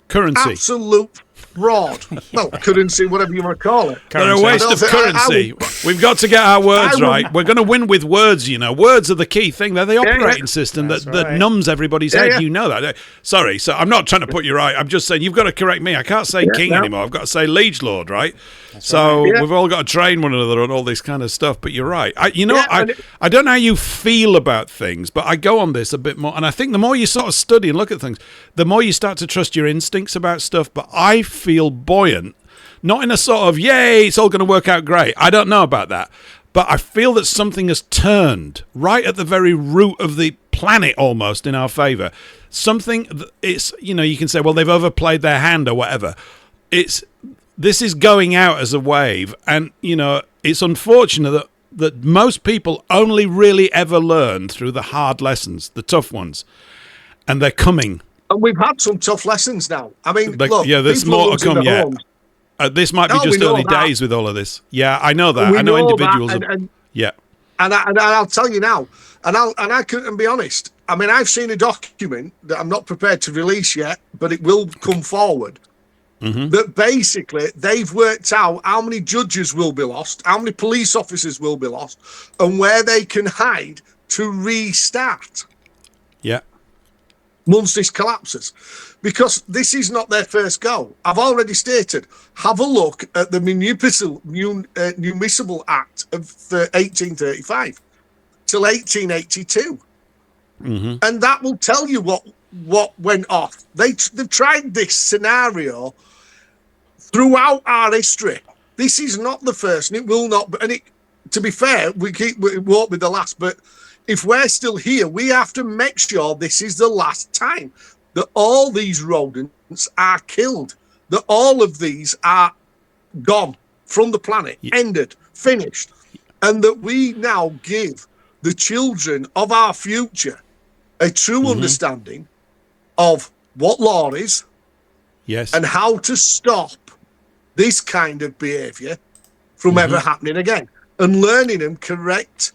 Currency. Absolute fraud. Well, currency, whatever you want to call it. They're a waste of currency. We've got to get our words right. We're going to win with words, you know. Words are the key thing. They're the operating system that numbs everybody's head. You know that. Sorry, so I'm not trying to put you right. I'm just saying you've got to correct me. I can't say king anymore. I've got to say liege lord, right? We've all got to train one another on all this kind of stuff. But you're right. I don't know how you feel about things, but I go on this a bit more. And I think the more you sort of study and look at things, the more you start to trust your instincts about stuff. But I feel buoyant, not in a sort of, yay, it's all going to work out great. I don't know about that. But I feel that something has turned right at the very root of the planet almost in our favour. Something, it's, you know, you can say, well, they've overplayed their hand or whatever. This is going out as a wave. And, you know, it's unfortunate that most people only really ever learn through the hard lessons, the tough ones. And they're coming. And we've had some tough lessons now. I mean, look, there's more to come yet. This might be just early days with all of this. Yeah, I know that. I know individuals. And I'll tell you now, and I couldn't be honest. I mean, I've seen a document that I'm not prepared to release yet, but it will come forward. That basically they've worked out how many judges will be lost, how many police officers will be lost, and where they can hide to restart. Yeah. Once this collapses, because this is not their first go. I've already stated, have a look at the Municipal Act of 1835 till 1882, and that will tell you what went off. They've tried this scenario throughout our history. This is not the first, and it will not. And to be fair, it won't be the last, but. If we're still here, we have to make sure this is the last time that all these rodents are killed, that all of these are gone from the planet, ended, finished, and that we now give the children of our future a true understanding of what law is, and how to stop this kind of behaviour from ever happening again, and learning them correct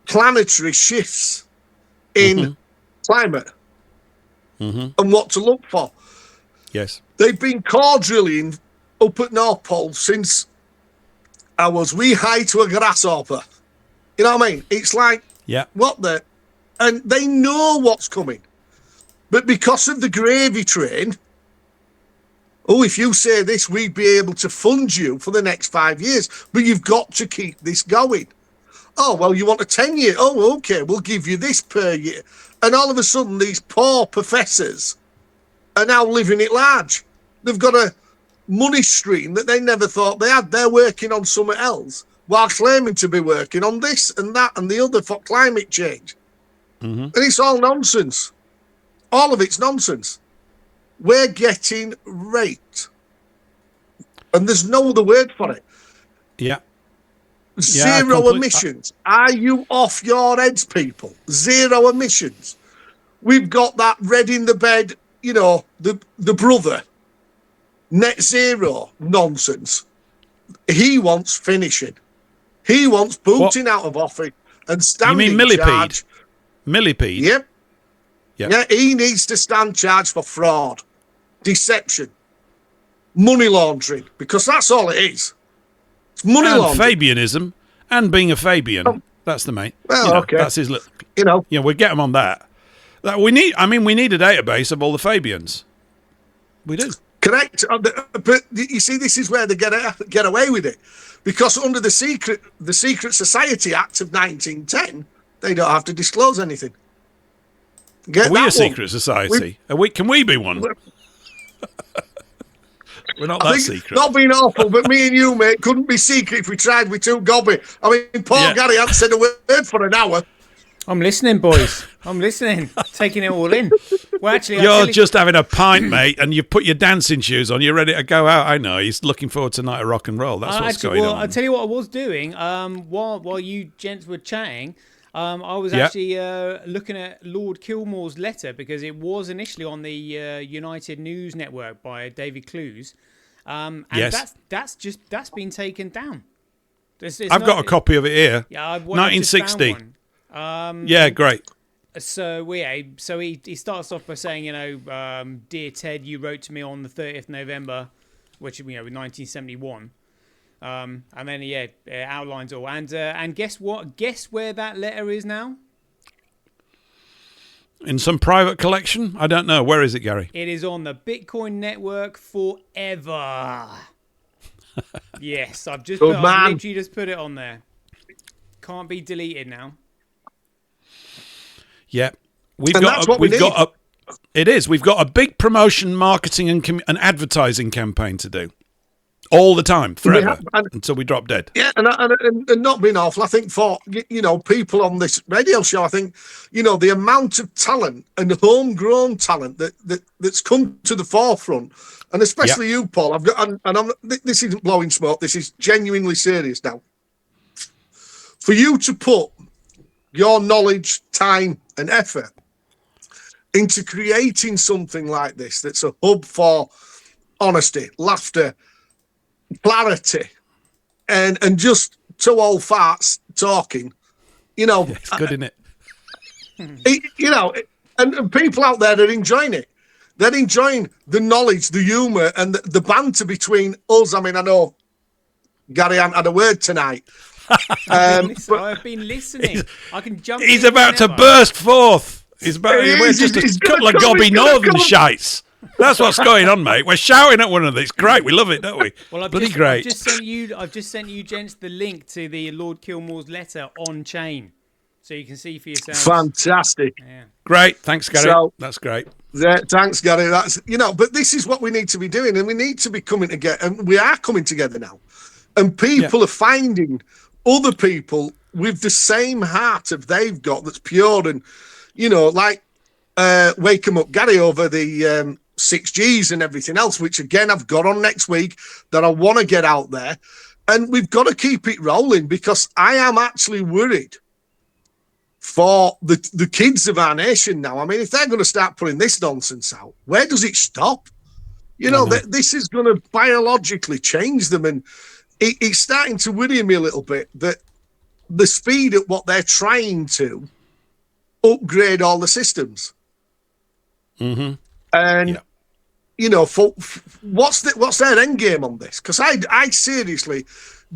planetary shifts in climate and what to look for. Yes. They've been core drilling up at North Pole since I was wee high to a grasshopper. You know what I mean? It's like, and they know what's coming. But because of the gravy train, if you say this, we'd be able to fund you for the next 5 years, but you've got to keep this going. Oh, well, you want a 10-year? Oh, okay, we'll give you this per year. And all of a sudden, these poor professors are now living it large. They've got a money stream that they never thought they had. They're working on something else while claiming to be working on this and that and the other for climate change. And it's all nonsense. All of it's nonsense. We're getting raped. And there's no other word for it. Yeah. Zero emissions. Are you off your heads, people? Zero emissions. We've got that red in the bed, you know, the brother. Net zero nonsense. He wants finishing. He wants Putin out of office and standing charge. Millipede? Yep. Yeah, he needs to stand charged for fraud, deception, money laundering, because that's all it is. It's money and laundering. Fabianism, and being a Fabian. That's the main. Well, okay. That's his. You know, we'll get him on that. We need a database of all the Fabians. We do. Correct. But you see, this is where they get away with it, because under the Secret Society Act of 1910, they don't have to disclose anything. Are we a secret society? Can we be one? We're not that secret. Not being awful, but me and you, mate, couldn't be secret if we tried with two gobby. I mean, Paul Gary hasn't said a word for an hour. I'm listening, boys. I'm listening, taking it all in. Well, actually, you're just having a pint, mate, and you've put your dancing shoes on. You're ready to go out. I know. He's looking forward to a night of rock and roll. That's what's going on. I'll tell you what I was doing while you gents were chatting. I was actually looking at Lord Kilmore's letter, because it was initially on the United News Network by David Clues, and that's been taken down. I've got a copy of it here. Yeah, 1960. Yeah, great. So he starts off by saying, dear Ted, you wrote to me on the 30th November, which was 1971. And then it outlines all. And guess what? Guess where that letter is now? In some private collection? I don't know. Where is it, Gary? It is on the Bitcoin network forever. Yes, I've literally just put it on there. Can't be deleted now. Yeah, we've got a big promotion, marketing, and advertising campaign to do. All the time, forever, until we drop dead. Yeah, and not being awful, I think for people on this radio show, I think the amount of talent and homegrown talent that's come to the forefront, and especially you, Paul. I've got, and this isn't blowing smoke. This is genuinely serious now. For you to put your knowledge, time, and effort into creating something like this, that's a hub for honesty, laughter, clarity, and just two old farts talking, it's good, isn't it? And people out there are enjoying it. They're enjoying the knowledge, the humour, and the banter between us. I mean, I know Gary hasn't had a word tonight. I've been listening. I can jump. He's about to burst forth. We're just a couple of gobby northern shites. That's what's going on, mate. We're shouting at one another. It's great. We love it, don't we? Well, great. I've just sent you, gents, the link to the Lord Kilmore's letter on chain, so you can see for yourselves. Fantastic. Yeah. Great. Thanks, Gary. That's great. Thanks, Gary. That's but this is what we need to be doing, and we need to be coming together, and we are coming together now. And people are finding other people with the same heart of they've got, that's pure, and like Wake 'em Up Gary over the 6Gs and everything else, which again I've got on next week, that I want to get out there, and we've got to keep it rolling, because I am actually worried for the kids of our nation now. I mean, if they're going to start putting this nonsense out, where does it stop? This is going to biologically change them, and it's starting to worry me a little bit that the speed at what they're trying to upgrade all the systems. Mm-hmm. And what's their end game on this? Because I seriously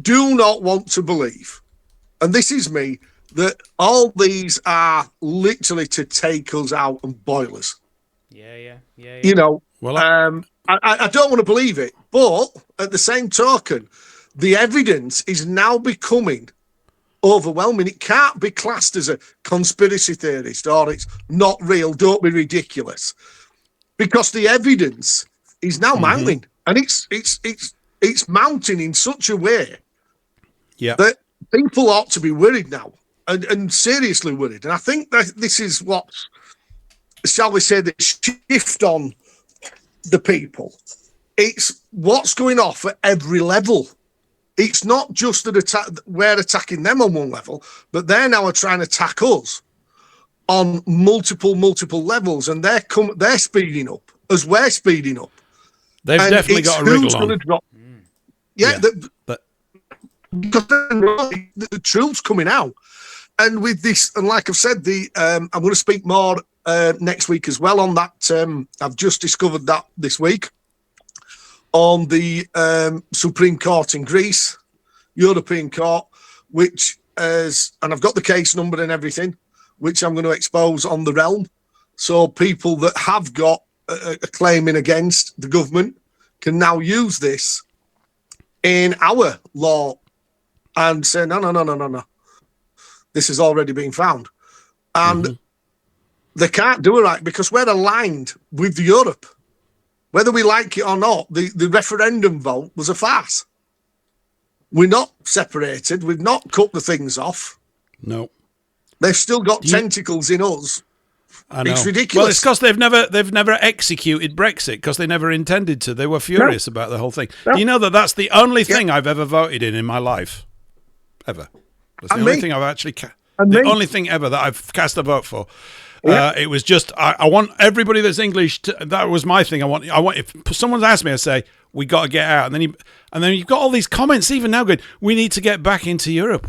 do not want to believe, and this is me, that all these are literally to take us out and boil us. Yeah. Well, I don't want to believe it, but at the same token, the evidence is now becoming overwhelming. It can't be classed as a conspiracy theorist or it's not real. Don't be ridiculous, because the evidence is now mounting, and it's mounting in such a way that people ought to be worried now, and seriously worried. And I think that this is what, shall we say, the shift on the people. It's what's going off at every level. It's not just that we're attacking them on one level, but they're now trying to attack us on multiple levels, and they're speeding up as we're speeding up. They've definitely got a wriggle on. Drop. Because the truth's coming out, and with this, and like I've said, I'm going to speak more next week as well on that. I've just discovered that this week on the Supreme Court in Greece, European court, which is, and I've got the case number and everything, which I'm going to expose on the realm. So people that have got a claim in against the government can now use this in our law and say, no. This has already been found. And they can't do it right because we're aligned with Europe. Whether we like it or not, the referendum vote was a farce. We're not separated. We've not cut the things off. No. They've still got tentacles in us. I know. It's ridiculous. Well, it's because they've never executed Brexit because they never intended to. They were furious about the whole thing. No. Do you know that that's the only thing I've ever voted in my life? Ever. That's the only thing I've actually... only thing ever that I've cast a vote for. It was just, I want everybody that's English to, that was my thing. I want, if someone's asked me, I say, we got to get out. And then you've got all these comments even now going, we need to get back into Europe.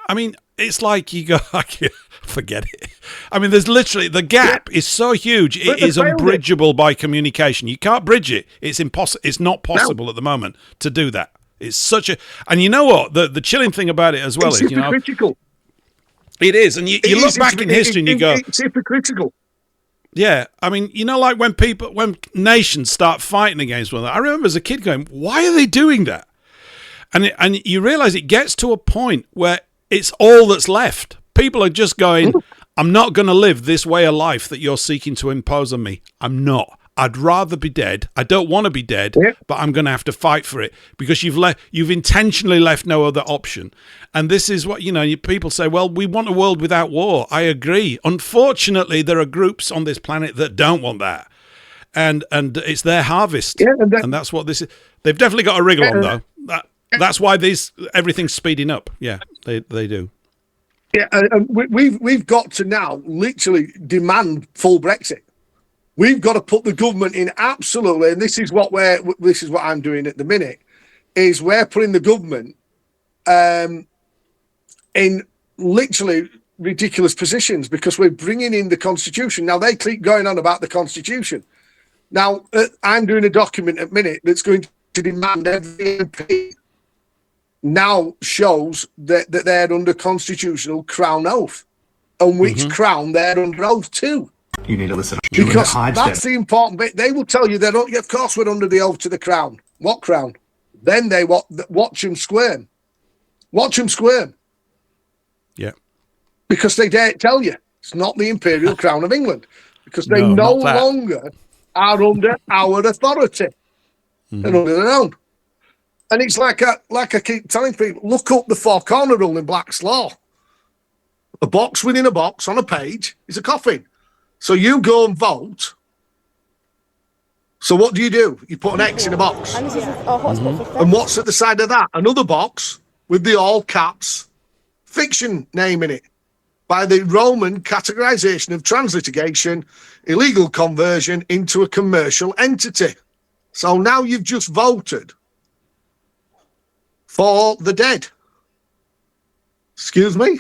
I mean, it's like you go, forget it. I mean, there's literally, the gap is so huge. It is unbridgeable by communication. You can't bridge it. It's impossible. It's not possible at the moment to do that. It's such a, and you know what? The chilling thing about it as well is, you know, hypocritical. It is, and you look back in history and you go, it's hypocritical. Yeah, I mean, you know, like when nations start fighting against one another. I remember as a kid going, why are they doing that? And you realise it gets to a point where it's all that's left. People are just going, I'm not going to live this way of life that you're seeking to impose on me. I'm not. I'd rather be dead. I don't want to be dead, but I'm going to have to fight for it because you've intentionally left no other option. And this is what, you know, people say, well, we want a world without war. I agree. Unfortunately, there are groups on this planet that don't want that. And it's their harvest. Yeah, and that's what this is. They've definitely got a wriggle on, though. That's why everything's speeding up. Yeah, they do. Yeah, and we've got to now literally demand full Brexit. We've got to put the government in absolutely, and this is what I'm doing at the minute, is we're putting the government in literally ridiculous positions because we're bringing in the Constitution. Now, they keep going on about the Constitution. Now, I'm doing a document at the minute that's going to demand every MP now shows that they're under constitutional crown oath, and which crown they're under oath to. You need to listen. Because that's the important bit. They will tell you they're not. Of course, we're under the oath to the crown. What crown? Then they watch them squirm. Watch them squirm. Yeah. Because they dare tell you it's not the imperial crown of England. Because they no longer are under our authority. They're under their own. And it's like I keep telling people, look up the four corner rule in Black's Law. A box within a box on a page is a coffin. So you go and vote. So what do? You put an X in a box. And what's at the side of that? Another box with the all caps fiction name in it by the Roman categorization of translitigation, illegal conversion into a commercial entity. So now you've just voted for the dead. Excuse me?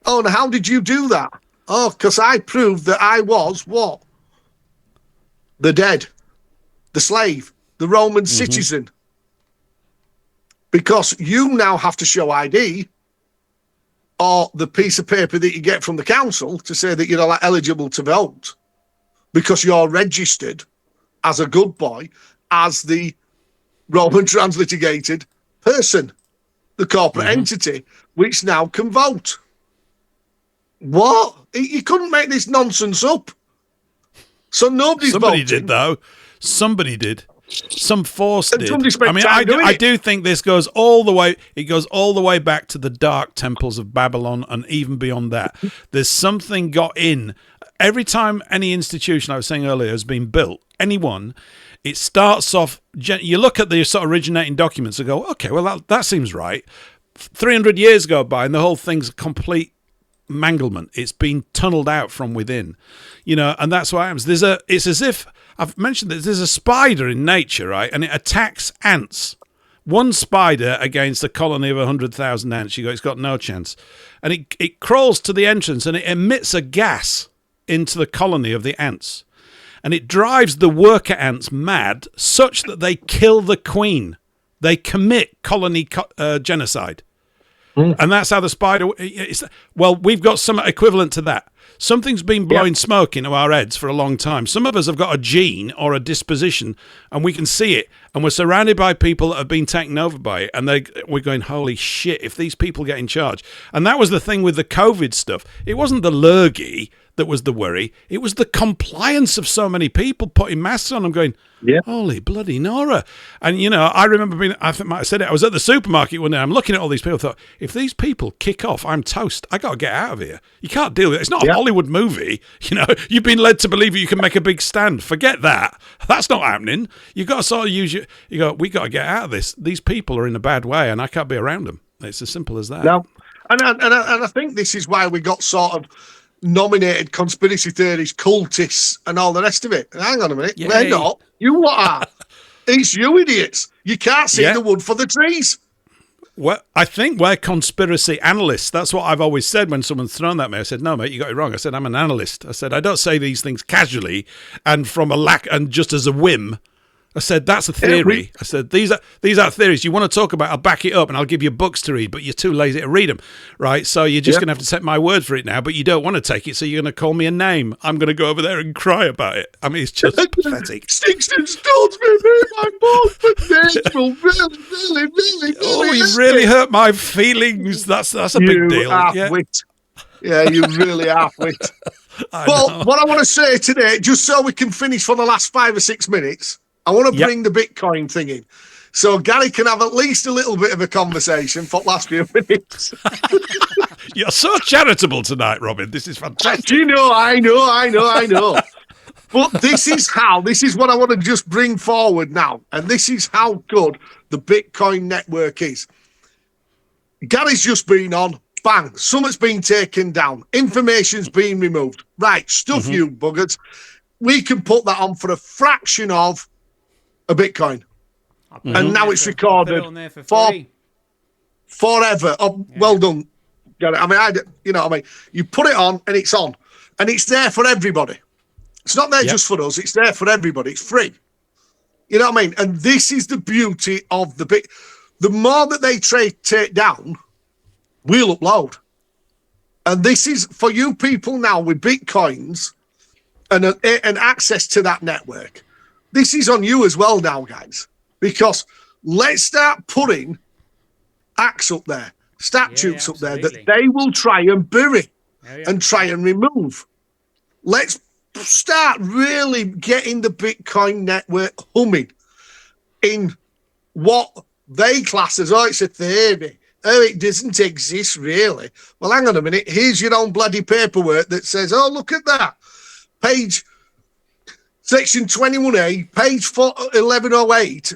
Oh, and how did you do that? Oh, because I proved that I was what? The dead, the slave, the Roman citizen. Because you now have to show ID or the piece of paper that you get from the council to say that you're eligible to vote because you're registered as a good boy, as the Roman translitigated person, the corporate entity, which now can vote. What? You couldn't make this nonsense up. So Somebody did, though. Somebody did. Some force did. I mean, I do think this goes all the way. It goes all the way back to the dark temples of Babylon and even beyond that. There's something got in. Every time any institution, I was saying earlier, has been built, anyone, it starts off, you look at the sort of originating documents and go, okay, well, that seems right. 300 years go by and the whole thing's a complete manglement. It's been tunneled out from within, you know, and that's what happens. It's as if, I've mentioned this, there's a spider in nature, right? And it attacks ants. One spider against a colony of 100,000 ants, it's got no chance. And it crawls to the entrance and it emits a gas into the colony of the ants. And it drives the worker ants mad such that they kill the queen. they commit colony genocide. And that's how the spider... Well, we've got some equivalent to that. Something's been blowing smoke into our heads for a long time. Some of us have got a gene or a disposition, and we can see it, and we're surrounded by people that have been taken over by it, and we're going, holy shit, if these people get in charge. And that was the thing with the COVID stuff. It wasn't the lurgy that was the worry. It was the compliance of so many people putting masks on. I'm going, holy bloody Nora. And, I remember I think I might have said it, I was at the supermarket one day, I'm looking at all these people, I thought, if these people kick off, I'm toast. I got to get out of here. You can't deal with it. It's not a Hollywood movie. You've been led to believe you can make a big stand. Forget that. That's not happening. You've got to sort of use we got to get out of this. These people are in a bad way, and I can't be around them. It's as simple as that. No. And I think this is why we got sort of nominated conspiracy theories, cultists, and all the rest of it. Hang on a minute. Yay. They're not. You what are? It's you idiots. You can't see the wood for the trees. Well, I think we're conspiracy analysts. That's what I've always said when someone's thrown that at me. I said, no, mate, you got it wrong. I said, I'm an analyst. I said, I don't say these things casually and from a lack and just as a whim. I said, that's a theory. I said, these are theories. You want to talk about, I'll back it up and I'll give you books to read, but you're too lazy to read them, right? So you're just going to have to take my word for it now, but you don't want to take it, so you're going to call me a name. I'm going to go over there and cry about it. I mean, it's just pathetic. Sticks and stones may hurt my bones, but names will really Oh, you've really hurt my feelings. That's a big deal. Yeah, you really are wit. Well, what I want to say today, just so we can finish for the last 5 or 6 minutes, I want to bring the Bitcoin thing in. So Gary can have at least a little bit of a conversation for the last few minutes. You're so charitable tonight, Robin. This is fantastic. I know. But this is what I want to just bring forward now. And this is how good the Bitcoin network is. Gary's just been on. Bang. Something's been taken down. Information's been removed. Right. Stuff you buggers. We can put that on for a fraction of a Bitcoin. And now it's recorded for forever. Oh, well done. I mean, you put it on and it's on. And it's there for everybody. It's not there just for us. It's there for everybody. It's free. You know what I mean? And this is the beauty of the bit. The more that they take down, we'll upload. And this is for you people now with Bitcoins and access to that network. This is on you as well now, guys, because let's start putting acts up there, statutes up there that they will try and bury and try and remove. Let's start really getting the Bitcoin network humming in what they class as, it's a theory. Oh, it doesn't exist, really. Well, hang on a minute. Here's your own bloody paperwork that says, oh, look at that. Section 21A, page 1108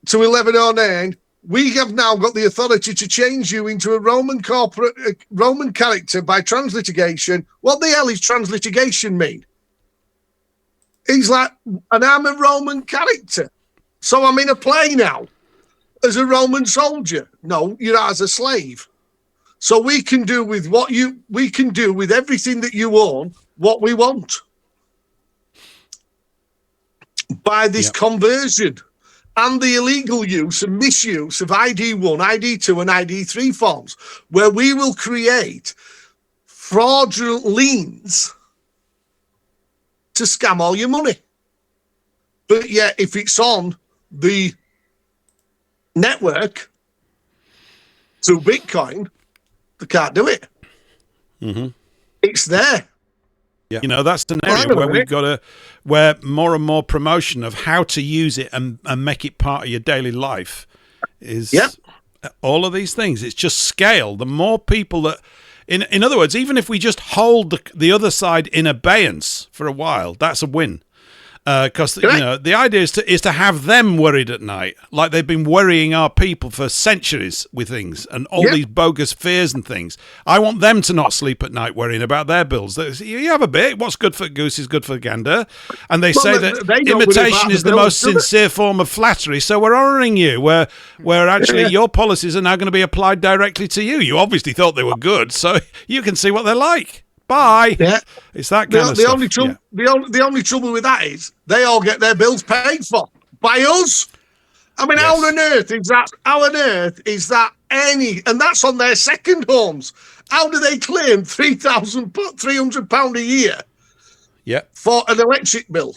to 1109, we have now got the authority to change you into a Roman character by translitigation. What the hell is translitigation mean? He's like, and I'm a Roman character. So I'm in a play now as a Roman soldier. No, you're as a slave. So we can do with everything that you own what we want. By this conversion and the illegal use and misuse of ID1, ID2 and ID3 forms, where we will create fraudulent liens to scam all your money. But yet, if it's on the network through Bitcoin, they can't do it. It's there. Yeah. That's an area where we've got where more and more promotion of how to use it and make it part of your daily life is all of these things. It's just scale. The more people that, in other words, even if we just hold the other side in abeyance for a while, that's a win. Because the idea is to have them worried at night, like they've been worrying our people for centuries with things and all these bogus fears and things. I want them to not sleep at night worrying about their bills. You have a bit. What's good for goose is good for gander, and they say that imitation is the most sincere form of flattery. So we're honouring you, where actually your policies are now going to be applied directly to you. You obviously thought they were good, so you can see what they're like. Bye. Yeah, it's that kind of stuff. The only trouble with that is they all get their bills paid for by us, I mean, Yes. how on earth is that? How on earth is that any? And that's on their second homes. How do they claim £300 a year Yeah. for an electric bill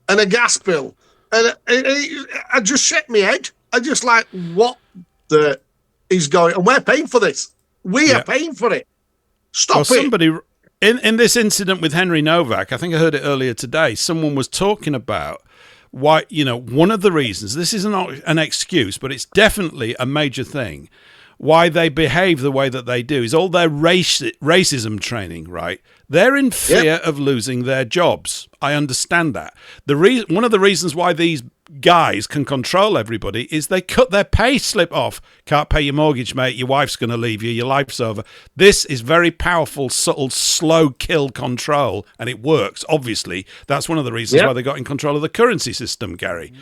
and a gas bill? And I just shake my head. I just like, what the is going? And we're paying for this. We Yeah. are paying for it. Stop it. Somebody in this incident with Henry Nowak, I think I heard it earlier today. Someone was talking about why, one of the reasons, this is not an excuse, but it's definitely a major thing, why they behave the way that they do is all their racism training, right? They're in fear of losing their jobs. I understand that. One of the reasons why these guys can control everybody is they cut their pay slip off. Can't pay your mortgage, mate. Your wife's going to leave you. Your life's over. This is very powerful, subtle, slow kill control, and it works, obviously. That's one of the reasons why they got in control of the currency system, Gary.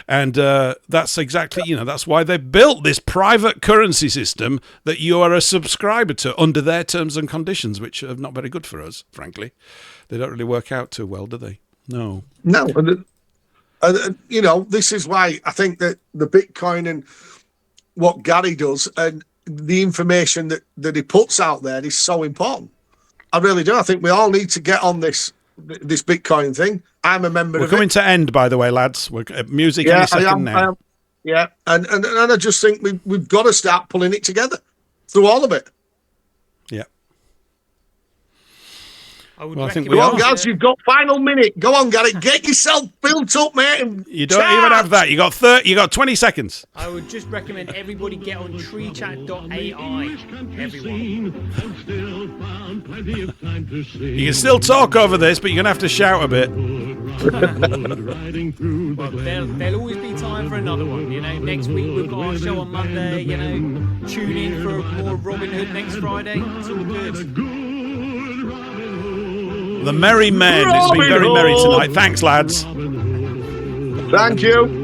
And that's exactly, that's why they built this private currency system that you are a subscriber to under their terms and conditions, which are not very good for us, frankly. They don't really work out too well, do they? No. No. This is why I think that the Bitcoin and what Gary does and the information that he puts out there is so important. I really do. I think we all need to get on this Bitcoin thing. I'm a member We're of it. We're coming to end, by the way, lads. We're music any second now. Yeah, and I just think we've got to start pulling it together through all of it. Yeah. I would Well, I think Go we on, are. guys, you've got final minute. Go on, Gary. Get yourself built up, mate. And You don't even have that. You got 20 seconds. I would just recommend everybody get on treechat.ai. Everyone. And still found plenty of time to see. You can still talk over this, but you're going to have to shout a bit. Riding through the Well, glen. there'll always be time for another one. Next week we've got our show on Monday. Tune in for more Robinhood next Friday. It's all good. The Merry Men. It's been very merry tonight. Thanks, lads. thank you.